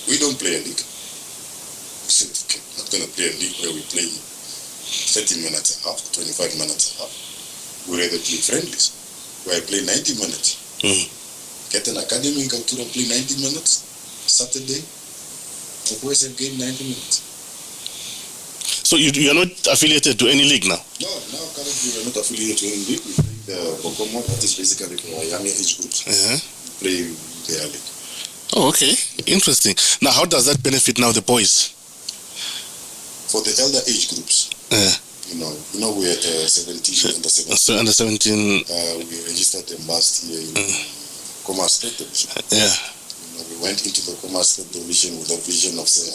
We don't play a league. We said, okay, not going to play a league where we play 30 minutes a half, 25 minutes a half. We rather play friendlies, where I play 90 minutes. Get an academy in Kautura, play 90 minutes. Saturday, the boys have gained 90 minutes. So you are not affiliated to any league now? No, now currently we are not affiliated to any league. We play the Bokomo, that is basically for our younger age groups. We play their league. Oh, okay. Interesting. Now, how does that benefit now the boys? For the elder age groups, you know, we're at 17, under 17. So under 17. We registered them last year in Commerce State Division. Yeah. You know, we went into the Commerce State Division with a vision of saying,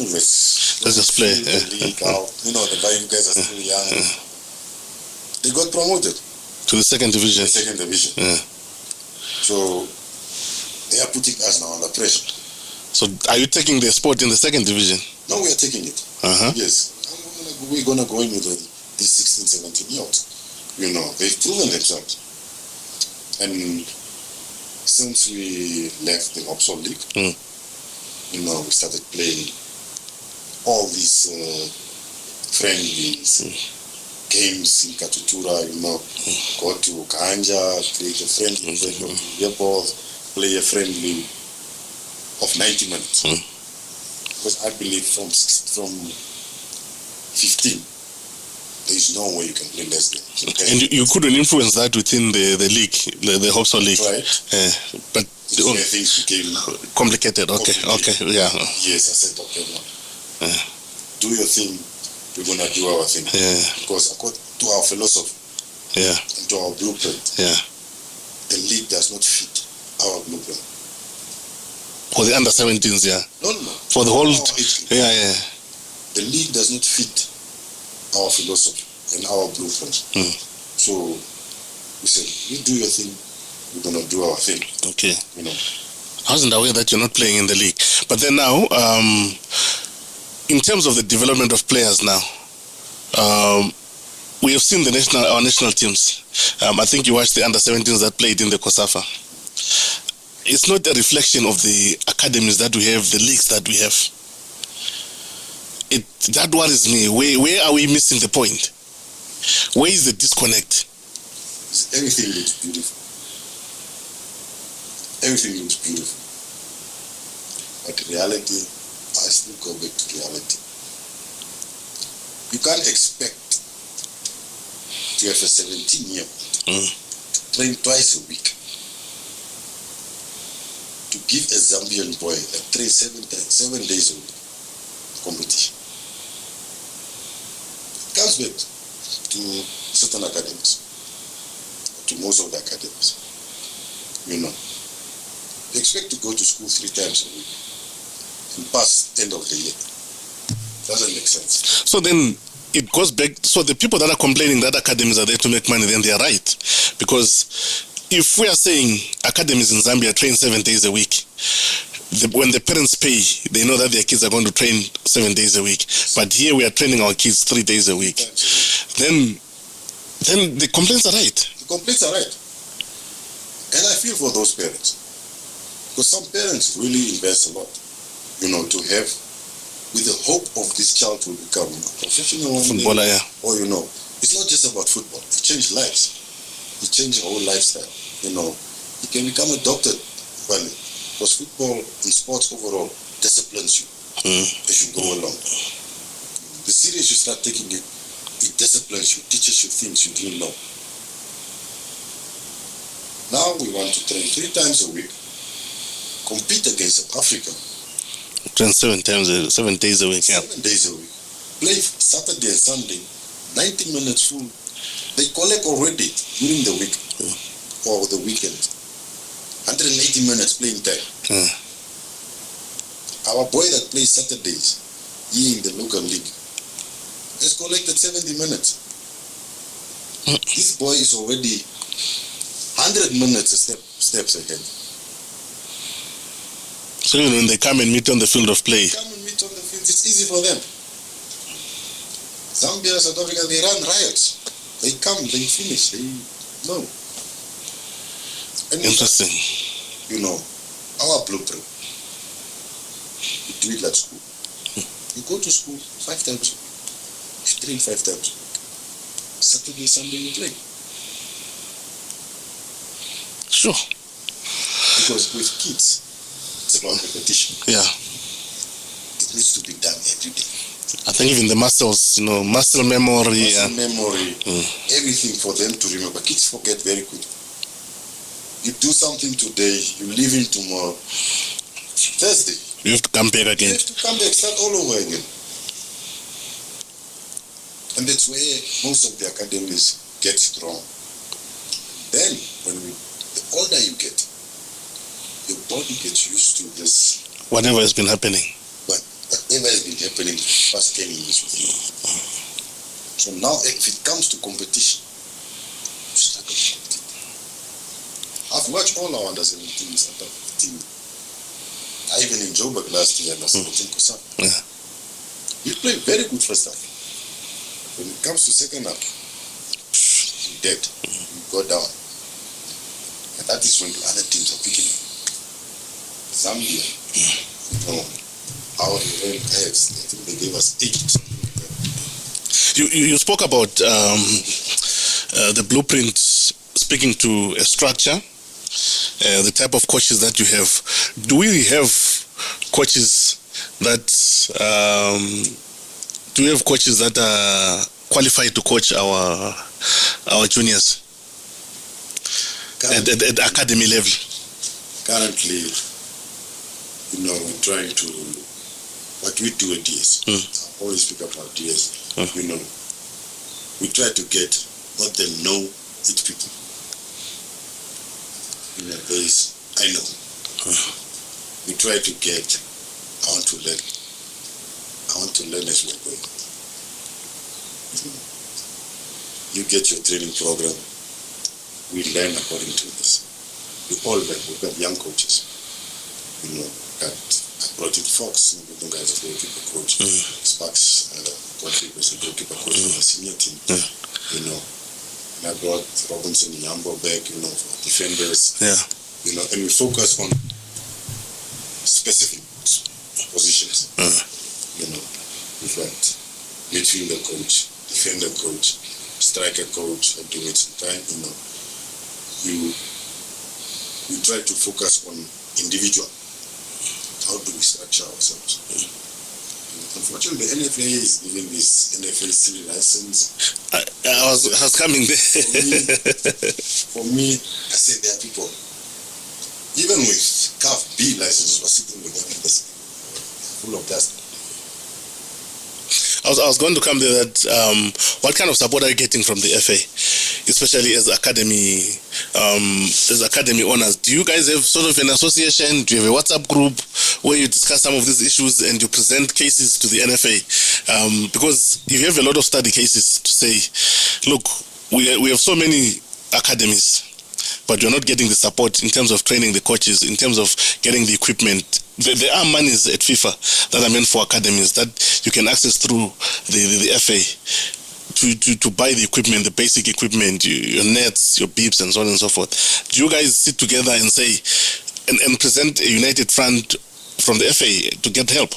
let's just play. The league out. You know, you guys are still young. They got promoted to the second division. So they are putting us now under pressure. So are you taking the sport in the second division? No, we are taking it. Yes. We're going to go in with these 16, 17 year olds. You know, they've proven themselves. And since we left the Opsol League, you know, we started playing all these friendlies, games in Katutura, you know, go to Kanja, play a friendly, play a friendly of 90 minutes. Because I believe from 15, there is no way you can play less than. Okay? And you couldn't influence that within the league, the Hopsol League. Right. But things became complicated. Okay. Yeah. Yes, I said, okay, no. Do your thing, we're going to do our thing. Because according to our philosophy and to our blueprint, the league does not fit our blueprint. For the under 17s, No. For the whole, The league does not fit our philosophy and our blueprint. So we said, you do your thing, we're gonna do our thing. Okay. You know. I wasn't aware that you're not playing in the league. But then now, in terms of the development of players now, we have seen our national teams. I think you watched the under 17s that played in the COSAFA. It's not a reflection of the academies that we have, the leagues that we have. That worries me. Where are we missing the point? Where is the disconnect? Everything looks beautiful. Everything looks beautiful. But reality, I still go back to reality. You can't expect to have a 17-year-old to train twice a week, to give a Zambian boy that trains 7 days a week competition. It comes back to certain academies, to most of the academies. You know, they expect to go to school 3 times a week and pass end of the year. Doesn't make sense. So then it goes back, so the people that are complaining that academies are there to make money, then they are right. Because if we are saying academies in Zambia train 7 days a week, when the parents pay, they know that their kids are going to train 7 days a week. But here we are training our kids 3 days a week. Then the complaints are right. The complaints are right. And I feel for those parents. Because some parents really invest a lot, to have, with the hope of this child will become a professional footballer, yeah. Or, it's not just about football. It changed lives. It changed our whole lifestyle. You can become a doctor, because football and sports overall disciplines you as you go along. The serious you start taking it, it disciplines you, teaches you things you didn't know. Now we want to train 3 times a week, compete against South Africa. Train 7 days a week, yeah. 7 days a week. Play Saturday and Sunday, 90 minutes full. They collect already during the week or the weekend. 180 minutes playing time. Our boy that plays Saturdays here in the local league has collected 70 minutes. This boy is already 100 minutes steps ahead. So when they come and meet on the field of play, it's easy for them. Zambia, South Africa, they run riots. They come, they finish, no. And interesting. Our blueprint. You do it at school. You go to school 5 times a week. You train 5 times a week. Saturday, Sunday, you play. Sure. Because with kids, it's about repetition. Yeah. It needs to be done every day. I think even the muscles, muscle memory. Everything for them to remember. Kids forget very quickly. You do something today, you leave in tomorrow. Thursday. You have to come back again. You have to come back, start all over again. And that's where most of the academies get it wrong. Then, the older you get, your body gets used to this. Whatever has been happening. Whatever has been happening for the past 10 years with you. So now, if it comes to competition, you struggle to compete. I've watched all our under-17s, under-15. I even in Joburg last year, under-17 Kosan. Yeah. You play very good first half. When it comes to second half, you're dead. You go down. And that is when the other teams are picking up. Zambia, our heads, I think they gave us 8. You spoke about the blueprint, speaking to a structure, the type of coaches that you have. Do we have coaches that are qualified to coach our juniors at academy level? Currently, we're trying to, what we do at DS, I always speak about DS, we try to get what they know each people. I know. We try to get, I want to learn as we're going. You get your training program, we learn according to this. We all learn, we've got young coaches. I brought in Fox, the guys are goalkeeper coach. Sparks, goalkeeper coach for the senior team. And I brought Robinson Yambo back, for defenders. Yeah. And we focus on specific positions. We've got midfielder coach, defender coach, striker coach, heavyweights in time, you try to focus on individual. How do we structure ourselves? Unfortunately, the NFA is giving this NFA 3 license. I was coming there. For me, I said there are people, even with CAF B licenses, were sitting with them in this, full of dust. I was going to come there. That what kind of support are you getting from the FA, especially as academy owners? Do you guys have sort of an association? Do you have a WhatsApp group where you discuss some of these issues and you present cases to the NFA? Because you have a lot of study cases to say, look, we have so many academies, but you're not getting the support in terms of training the coaches, in terms of getting the equipment. There are monies at FIFA that are meant for academies that you can access through the FA to buy the equipment, the basic equipment, your nets, your beeps, and so on and so forth. Do you guys sit together and say, and present a united front from the FA to get help?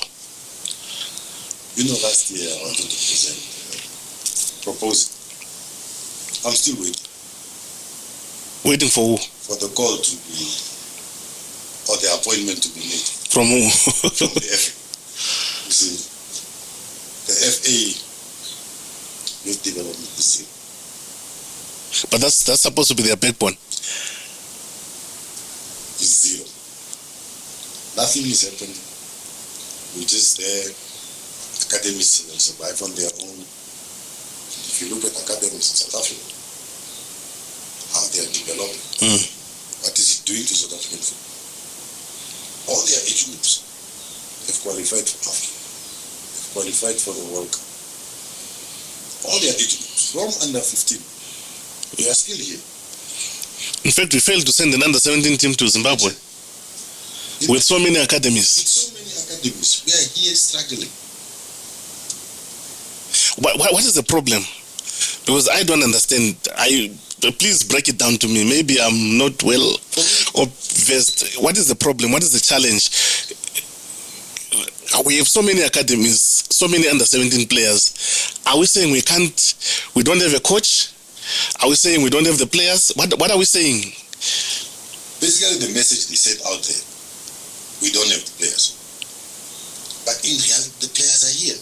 Last year I wanted to present proposal. I'm still waiting. Waiting for who? For the call to be, or the appointment to be made. From who? From the FA. You see, the FA Youth Development is zero. But that's supposed to be their backbone. It's zero. Nothing is happening. We're just there. Academies will survive on their own. If you look at academies in South Africa, how they are developing, what is it doing to South African football? All their age groups have qualified for Africa, have qualified for the World Cup. All their age groups, from under 15, they are still here. In fact, we failed to send an under 17 team to Zimbabwe with so many academies. With so many academies, we are here struggling. What is the problem? Because I don't understand. Please break it down to me. Maybe I'm not well versed. What is the problem? What is the challenge? We have so many academies, so many under 17 players. Are we saying we don't have a coach? Are we saying we don't have the players? What are we saying? Basically, the message they said out there, we don't have the players. But in reality, the players are here.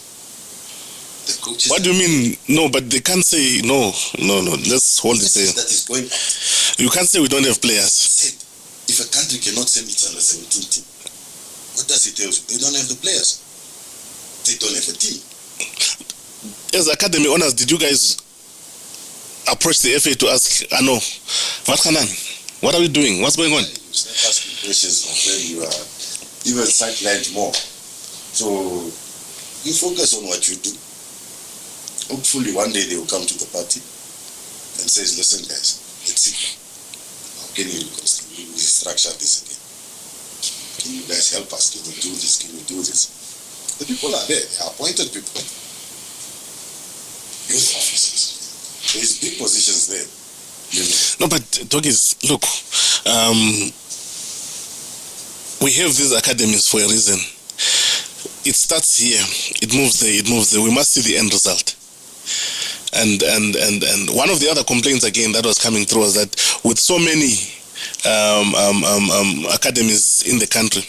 The coaches. What do you mean? No, but they can't say no. Let's hold it there. That is going out. You can't say we don't have players. Said, if a country cannot send its under 17 team, what does it tell you? They don't have the players. They don't have a team. As academy owners, did you guys approach the FA to ask, Ano, what are we doing? What's going on? You start asking questions of where you are even sidelined more. So you focus on what you do. Hopefully one day they will come to the party and says, listen guys, let's see. How can you restructure this again? Can you guys help us? Can we do this? Can we do this? The people are there. They are appointed people. Youth officers. There's big positions there. No, but Dokkies, look, we have these academies for a reason. It starts here, it moves there. We must see the end result. And one of the other complaints again that was coming through was that with so many academies in the country,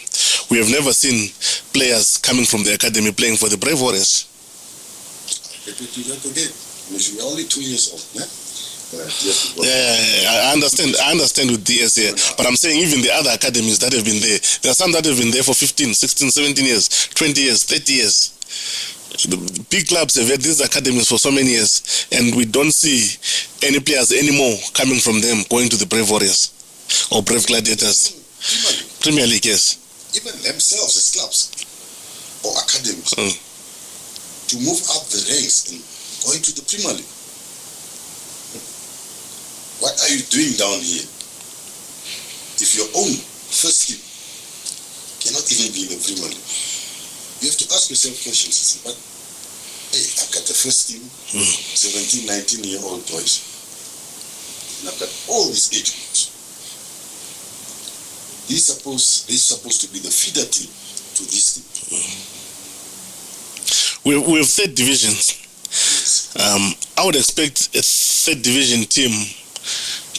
we have never seen players coming from the academy playing for the Brave Warriors. Repeat that again. We're only 2 years old, yeah? Yeah, I understand with DS here, but I'm saying even the other academies that have been there are some that have been there for 15, 16, 17 years, 20 years, 30 years. The big clubs have had these academies for so many years, and we don't see any players anymore coming from them going to the Brave Warriors or Brave Gladiators. Premier League, yes. Even themselves as clubs or academies to move up the ranks and going to the Premier League. What are you doing down here? If your own first team cannot even be in the Premier League, you have to ask yourself questions. But hey, I've got the first team, 17, 19-year-old boys, and I've got all these age groups. They're supposed to be the feeder team to this team. We have third divisions. Yes. I would expect a third division team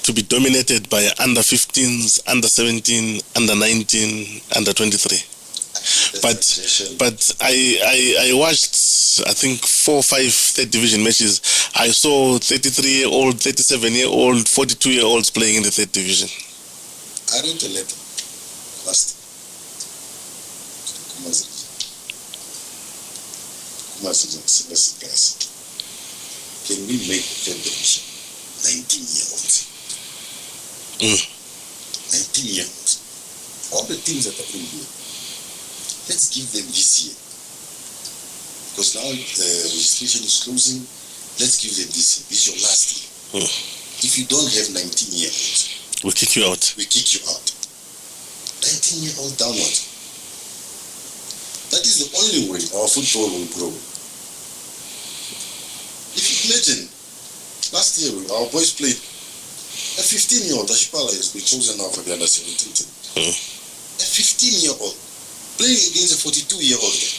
to be dominated by under 15s, under 17, under 19, under 23. But I watched, I think, 4 or 5 third division matches. I saw 33-year-old, 37-year-old, 42-year-olds playing in the third division. I wrote a letter last Kumasi guys. Can we make third division 19-year-olds? 19-year-olds. All the teams that are in here, let's give them this year. Because now the registration is closing. Let's give them this year. This is your last year. If you don't have 19-year-olds, we'll kick you out. We kick you out. 19-year-old downward. That is the only way our football will grow. If you imagine, last year our boys played. A 15-year-old, Ashipala, has been chosen now for the under 17 team. A 15-year-old playing against a 42-year-old guy.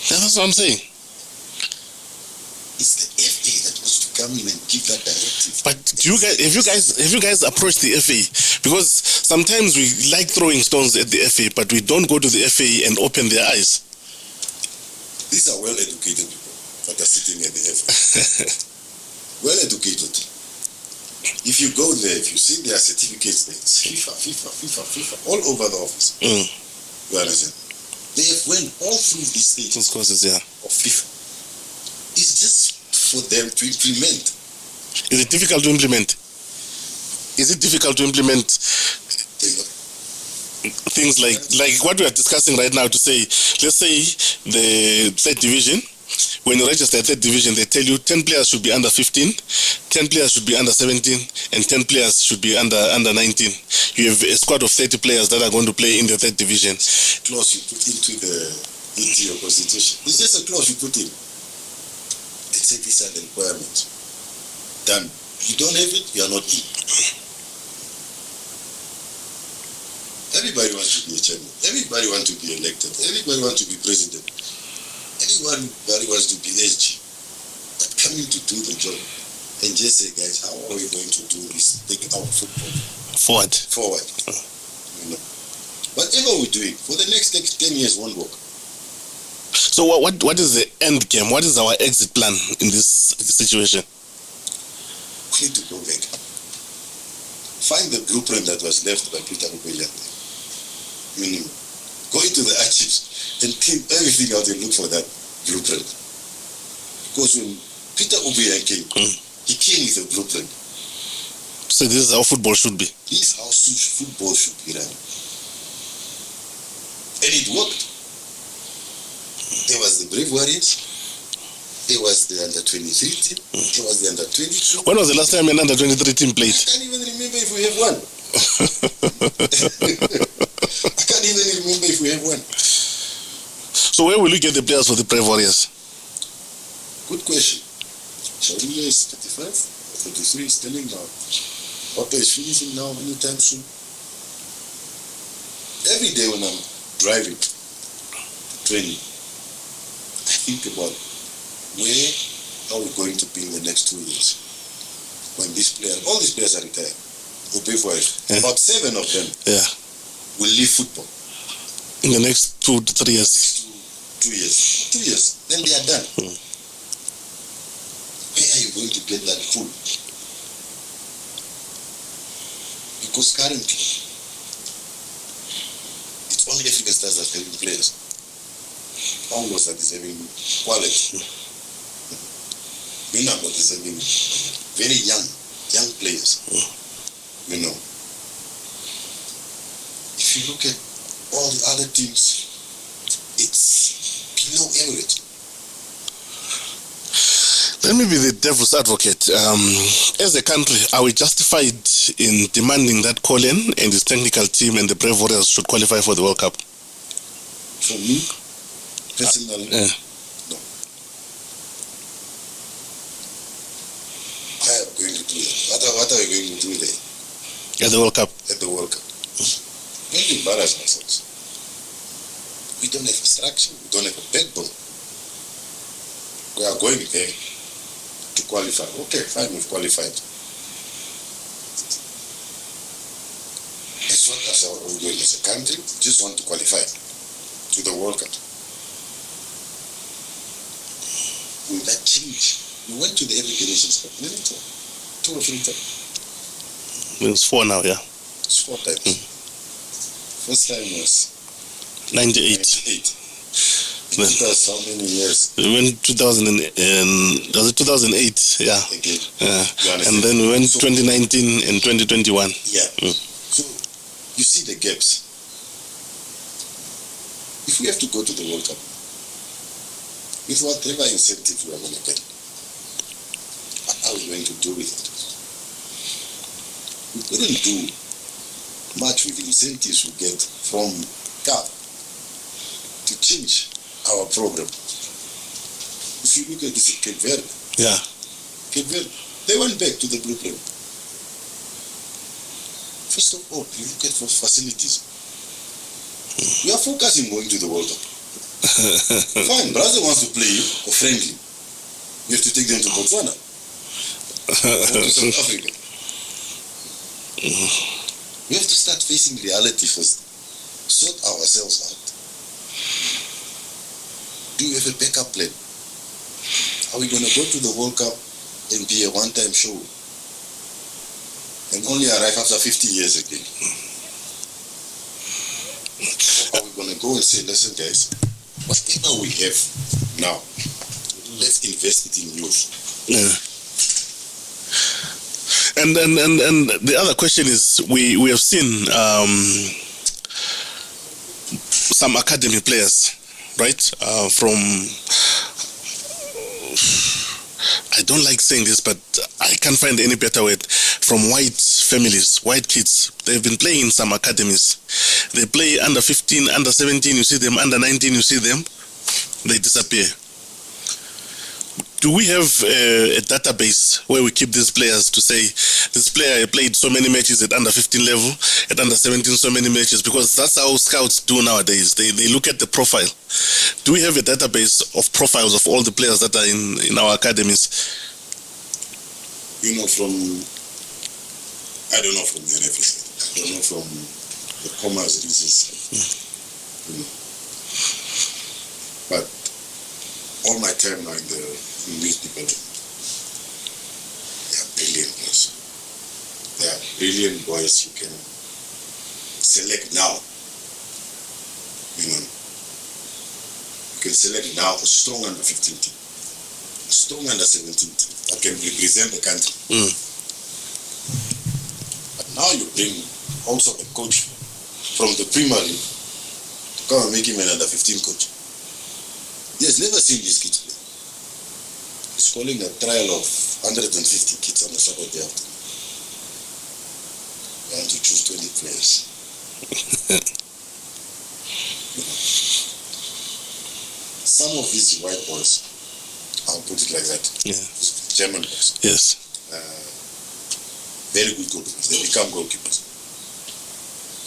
That's what I'm saying. It's the FA that was to come in and give that directive. But have you guys approached the FA? Because sometimes we like throwing stones at the FA, but we don't go to the FA and open their eyes. These are well-educated people that are sitting at the FA. Well-educated. If you go there, if you see their certificates there, it's FIFA, all over the office. You understand? They have went all through these stages. Those courses, yeah. Of FIFA. It's just for them to implement. Is it difficult to implement? Is it difficult to implement things like what we are discussing right now? To say, let's say the third division, when you register a third division, they tell you 10 players should be under 15, 10 players should be under 17, and 10 players should be under 19. You have a squad of 30 players that are going to play in the third division. Clause you put into your constitution. It's just a clause you put in. They say these are the requirements. Done. You don't have it, you are not in. Everybody wants to be a chairman. Everybody wants to be elected. Everybody wants to be president. Everybody wants to be SG. But coming to do the job and just say, guys, how are we going to do this? Take our football forward. You know. Whatever we do it, for the next 10 years won't work. So what is the end game? What is our exit plan in this situation? We need to go back. Find the blueprint that was left by Peter Obeya. Go into the archives and clean everything out and look for that blueprint. Because when Peter Obeya came, he came with a blueprint. So this is how football should be. This is how football should be run. And it worked. There was the Brave Warriors. There was the under-23 team. There was the under-22. When was the last time an under-23 team played? I can't even remember if we have one. I can't even remember if we have one. So where will you get the players for the Brave Warriors? Good question. Shaulila is 35, 33 is telling now. Otto is finishing now anytime soon. Every day when I'm driving, training, I think about where are we going to be in the next 2 years when all these players are retired. About 7 of them will leave football in the next 2 to 3 years. 2 years. 2 years. Then they are done. Where are you going to get that crew? Because currently, it's only African stars that are having players. Congos that is having quality. Minamot is having very young players. You know. If you look at all the other teams, it's below average. Let me be the devil's advocate. As a country, are we justified in demanding that Colin and his technical team and the Brave Warriors should qualify for the World Cup? For me, personally, no. I am going to do that. What are we going to do there? At the World Cup? At the World Cup. We don't embarrass ourselves. We don't have a structure. We don't have a backbone. We are going there to qualify. Okay, fine, we've qualified. As what as are we doing as a country? Just want to qualify to the World Cup. Will that change? We went to the African Nations Cup, didn't it? 2 or 3 times. It's 4 now, yeah. It's 4 times. First time was 98. That's how many years? We went 2000 was it 2008? Yeah. Again. And then we went 2019 and 2021. Yeah. So you see the gaps. If we have to go to the World Cup, with whatever incentive we are going to get, what are we going to do with it? We couldn't do much with the incentives we get from CAF to change our program. If you look at this Cape Verde, they went back to the blueprint. First of all, you look at for facilities. We are focusing going to the World Cup. Fine, Brazil wants to play you or friendly. You have to take them to Botswana or to South Africa. We have to start facing reality first. Sort ourselves out. Do you have a backup plan? Are we going to go to the World Cup and be a one-time show and only arrive after 50 years again? Or are we going to go and say, listen guys, whatever we have now, let's invest it in youth. And the other question is, we have seen some academy players, right? From, I don't like saying this, but I can't find any better word, from white families, white kids. They've been playing in some academies. They play under 15, under 17, you see them, under 19, you see them, they disappear. Do we have a database where we keep these players to say, this player played so many matches at under 15 level, at under 17 so many matches? Because that's how scouts do nowadays. They look at the profile. Do we have a database of profiles of all the players that are in our academies? You know, I don't know from the NFS, I don't know from the commerce reasons, you know. But all my time now in the youth development, they are brilliant boys. They are brilliant boys you can select now. You know, you can select now a strong under 15 team, a strong under 17 team that can represent the country. But now you bring also a coach from the Premier League to come and make him an under 15 coach. He has never seen these kids play. He's calling a trial of 150 kids on a Saturday afternoon. You want to choose 20 players. Some of these white boys, I'll put it like that, German boys. Yes. Very good goalkeepers. They become goalkeepers.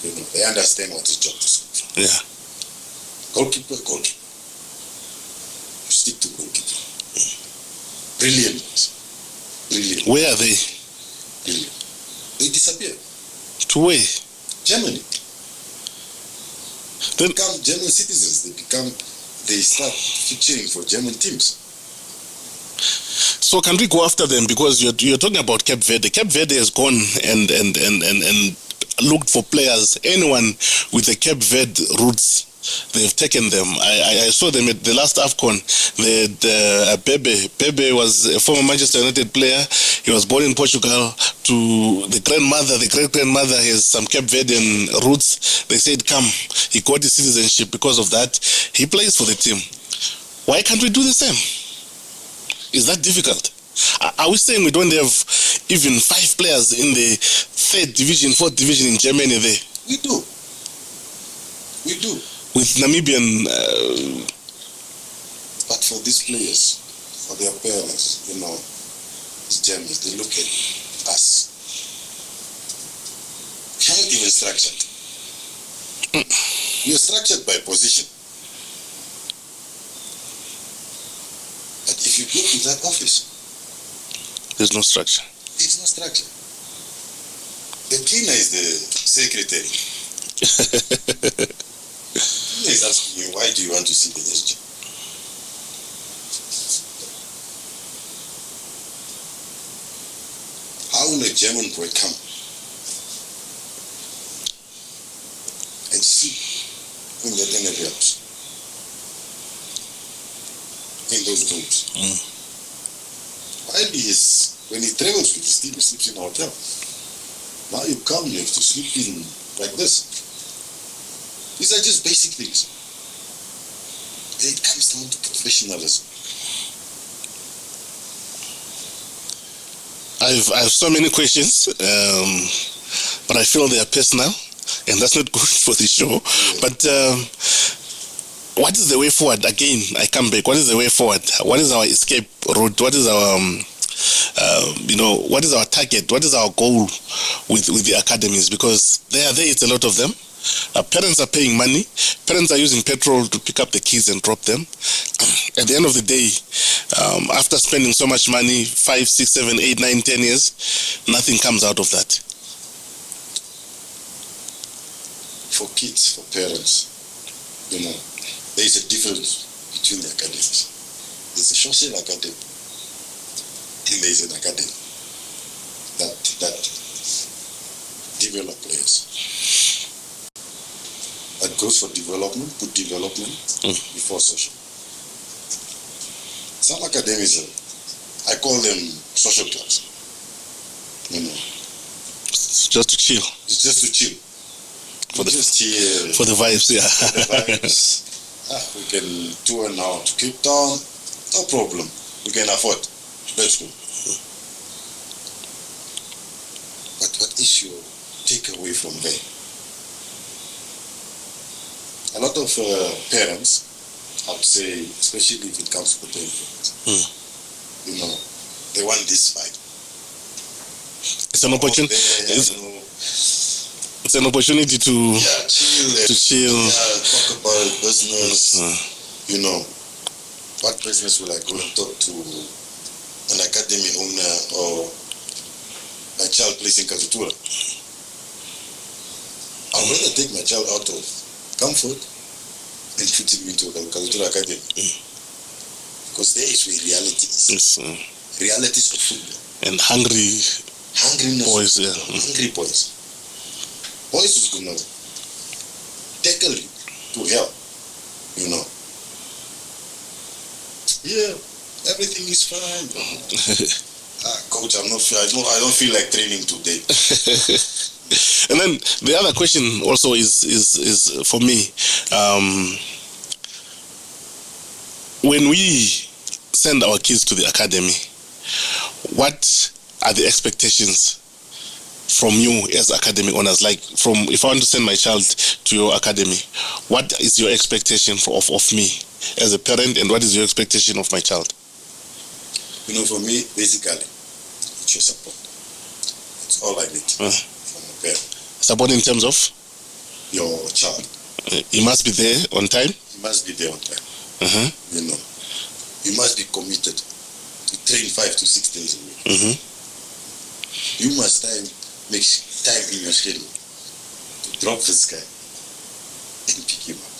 You know, they understand what is job description. Yeah. Goalkeeper. You stick to goalkeeper. Brilliant. Where are they? Brilliant. They disappear. To where? Germany. Then, Become German citizens. They start featuring for German teams. so can we go after them? Because you're talking about Cape Verde. Cape Verde has gone and looked for players. Anyone with the Cape Verde roots, they've taken them. I saw them at the last AFCON. Bebe was a former Manchester United player. He was born in Portugal. To the great-grandmother has some Cape Verdean roots. They said, come. He got his citizenship because of that. He plays for the team. Why can't we do the same? Is that difficult? Are we saying we don't have even 5 players in the 3rd division, 4th division in Germany there? We do. With Namibian... But for these players, for their parents, you know, these Germans, they look at us. We are not even structured. We are structured by position. But if if you go to that office, there's no structure. there's no structure. The cleaner is the secretary. Cleaner is asking you, why do you want to see the SG? How will a German boy come and see when the enemy helps in those rooms? While when he travels with his team, he sleeps in a hotel. Now you come, you have to sleep in like this. These are just basic things. It comes down to professionalism. I have so many questions, but I feel they are personal, and that's not good for the show. Yeah. But what is the way forward? Again, I come back. What is the way forward? What is our escape route? What is our, what is our target? What is our goal with the academies? Because it's a lot of them. Parents are paying money. Parents are using petrol to pick up the kids and drop them. At the end of the day, after spending so much money, 5, 6, 7, 8, 9, 10 years, nothing comes out of that. For kids, for parents, there is a difference between the academies. There's a social academy, and there is an academy that develop players. That goes for development, put development before social. Some academies, I call them social clubs. It's just to chill. It's just to chill. For the vibes, yeah. For the vibes. We can tour now to Cape Town, no problem. We can afford. Let's go. But what is your takeaway from there? A lot of parents, I would say, especially if it comes to the influence, they want this vibe. It's an opportunity. It's an opportunity to chill. Talk about business. What business will I go and talk to an academy owner or my child plays in Kazutura? I'd rather take my child out of comfort and put him into the Kazutura Academy. Because there is where reality is. Yes, realities of football. And hungriness boys, yeah. Hungry boys. Boys who's gonna tackle you to help, Yeah, everything is fine. Coach, I'm not sure. I don't feel like training today. And then the other question also is for me, when we send our kids to the academy, what are the expectations from you as academy owners? Like, if I want to send my child to your academy, what is your expectation of me as a parent, and what is your expectation of my child? For me, basically, it's your support. It's all I need from a parent. Support in terms of? Your child. He must be there on time? He must be there on time. You must be committed to train 5 to 6 days a week. You must make time in your schedule to drop this guy and pick him up.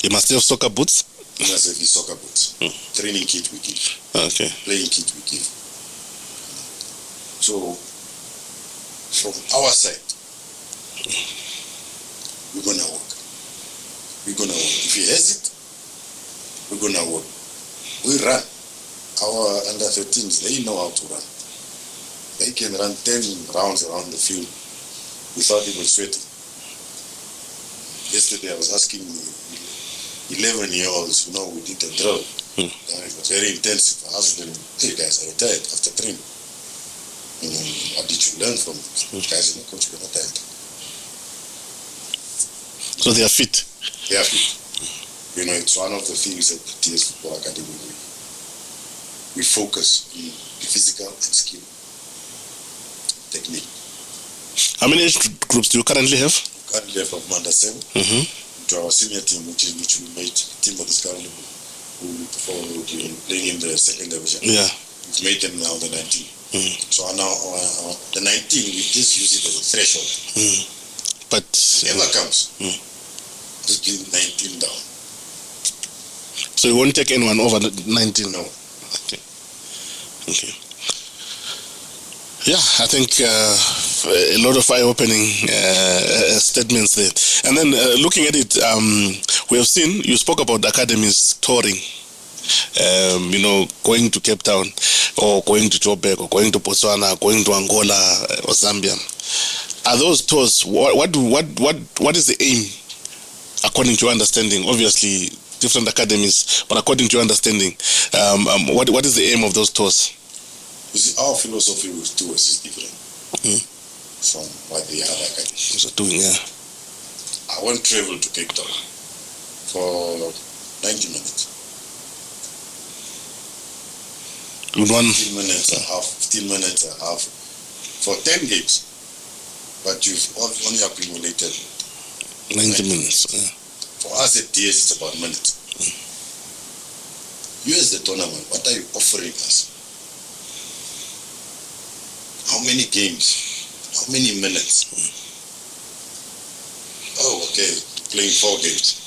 He must have soccer boots? He must have his soccer boots. Training kit we give. Okay. Playing kit we give. So, from our side, we're going to work. If he has it, we're going to work. We run. Our under 13s, they know how to run. They can run 10 rounds around the field without even sweating. Yesterday I was asking 11-year-olds, we did a drill. It was very intensive. I asked them, hey guys, are you tired after training? What did you learn from it? Guys, coach, we're not tired. So they are fit? They are fit. It's one of the things at the TS Football Academy. We focus on the physical and skill technique. How many age groups do you currently have? We currently have from under 7 to our senior team, which we made team of this currently playing in the second division. Yeah. We've made them now the 19. So now the 19, we just use it as a threshold. But Whoever comes, just bring 19 down. So you won't take anyone over the 19? No. Okay. Yeah, I think a lot of eye-opening statements there. And then looking at it, we have seen, you spoke about the academies touring, going to Cape Town or going to Joburg or going to Botswana, going to Angola or Zambia. Are those tours, what is the aim, according to your understanding? Obviously, different academies, but according to your understanding, what is the aim of those tours? You see, our philosophy with tours is different from what the other academies are doing. Yeah, I won't travel to Cape Town for 90 minutes. 15 minutes a half for 10 games, but you've only accumulated 90 minutes. Yeah. For us at DS, it's about minutes. You as the tournament, what are you offering us? How many games? How many minutes? Oh, okay, playing 4 games.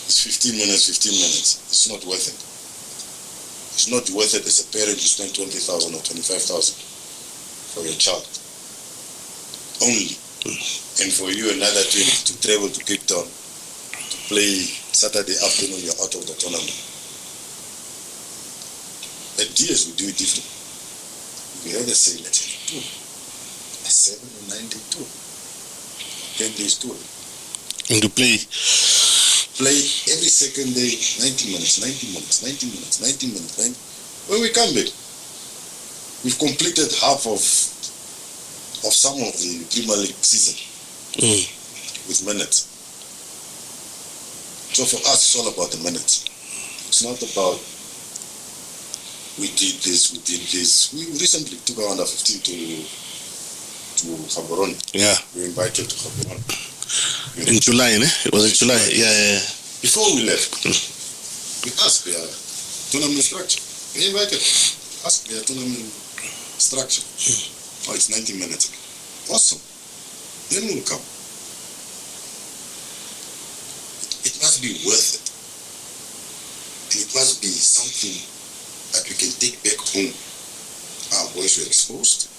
It's 15 minutes. It's not worth it. It's not worth it as a parent to spend 20,000 or 25,000 for your child. Only. And for you another 20 to travel to Cape Town to play Saturday afternoon, you're out of the tournament. At DS, we do it different. We either say, let's do a 7 or 9 day tour, 10 days tour. And to play every second day, 90 minutes. When we come back, we've completed half of some of the Premier League season with minutes. So for us, it's all about the minutes. It's not about we did this. We recently took our under 15 to Gaborone. Yeah. We were invited to Gaborone. In July, ne? It was in July. Yeah. Before we left, we asked their tournament structure. We invited, asked their tournament structure. Oh, it's 90 minutes. Awesome. Then we'll come. It must be worth it. And it must be something that we can take back home. Our boys were exposed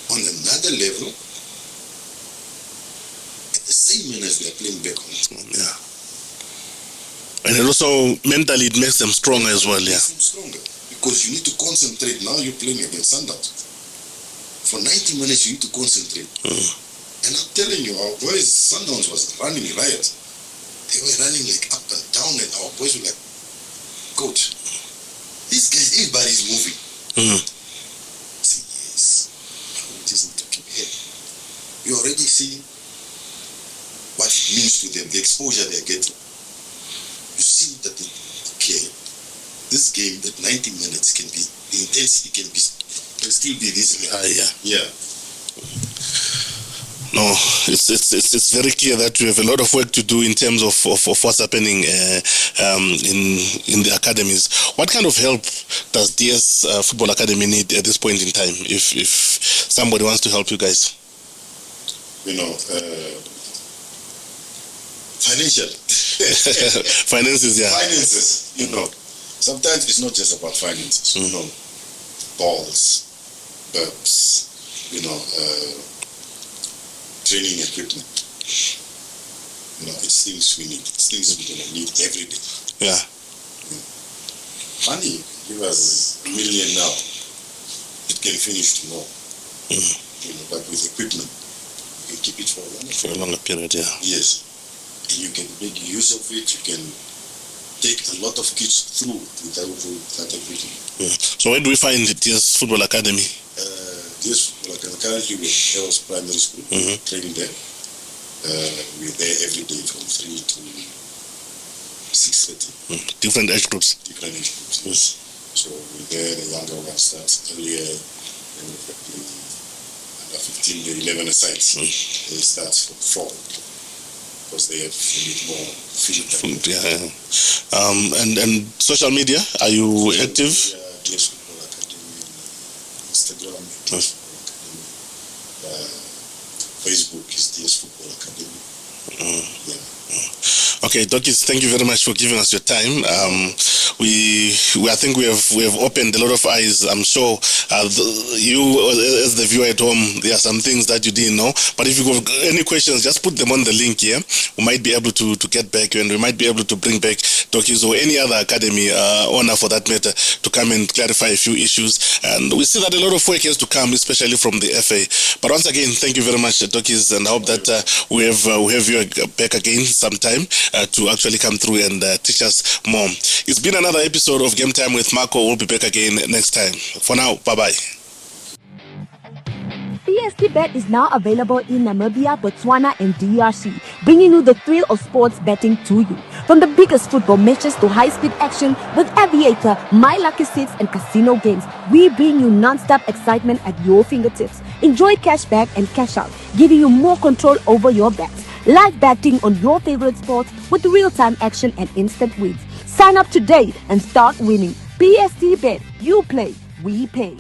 on another level at the same minute as they're playing back home. Yeah. And it also mentally it makes them stronger as well, yeah. It makes them stronger because you need to concentrate. Now you're playing against Sundowns. For 90 minutes you need to concentrate. And I'm telling you, our boys, Sundowns was running riot. They were running like up and down, and our boys were like, Coach, these guys, everybody's moving. I said, yes, we just need to keep ahead. You already see what it means to them, the exposure they're getting. You see that, this game at 90 minutes can be, the intensity can still be this. Yeah. No, it's very clear that we have a lot of work to do in terms of what's happening in the academies. What kind of help does DS Football Academy need at this point in time? If somebody wants to help you guys, financial finances, yeah. Finances, sometimes it's not just about finances. Balls, burps, training equipment. It's things we need. It's things we're gonna need every day. Yeah. Money, give us $1 million now. It can finish tomorrow. But with equipment, you can keep it for a longer period. Yeah. Yes. And you can make use of it. You can take a lot of kids through without that equipment. So where do we find DS Football Academy? DS Football Academy currently with Hills Primary School, training there. We're there every day from 3 to 6:30. Different age groups. Different age groups, yes. So we're there, the younger one starts earlier, and the under 15, the 11 sides. It starts from 4. because they have a bit more field. Yeah. And social media, are you active? DS Football Academy, Instagram, DS Football Academy. Facebook is DS Football Academy. Yeah. Okay, Dokkies, thank you very much for giving us your time. I think we have opened a lot of eyes. I'm sure you, as the viewer at home, there are some things that you didn't know. But if you have any questions, just put them on the link here. We might be able to get back, and we might be able to bring back Dokkies or any other academy owner, for that matter, to come and clarify a few issues. And we see that a lot of work has to come, especially from the FA. But once again, thank you very much, Dokkies, and I hope that we have you back again sometime to actually come through and teach us more. It's been another episode of Game Time with Marco. We'll be back again next time. For now, bye-bye. PST Bet is now available in Namibia, Botswana, and DRC, bringing you the thrill of sports betting to you. From the biggest football matches to high-speed action with Aviator, My Lucky Seats, and casino games, we bring you non-stop excitement at your fingertips. Enjoy cash back and cash out, giving you more control over your bets. Live betting on your favorite sports with real-time action and instant wins. Sign up today and start winning. PST Bet. You play, we pay.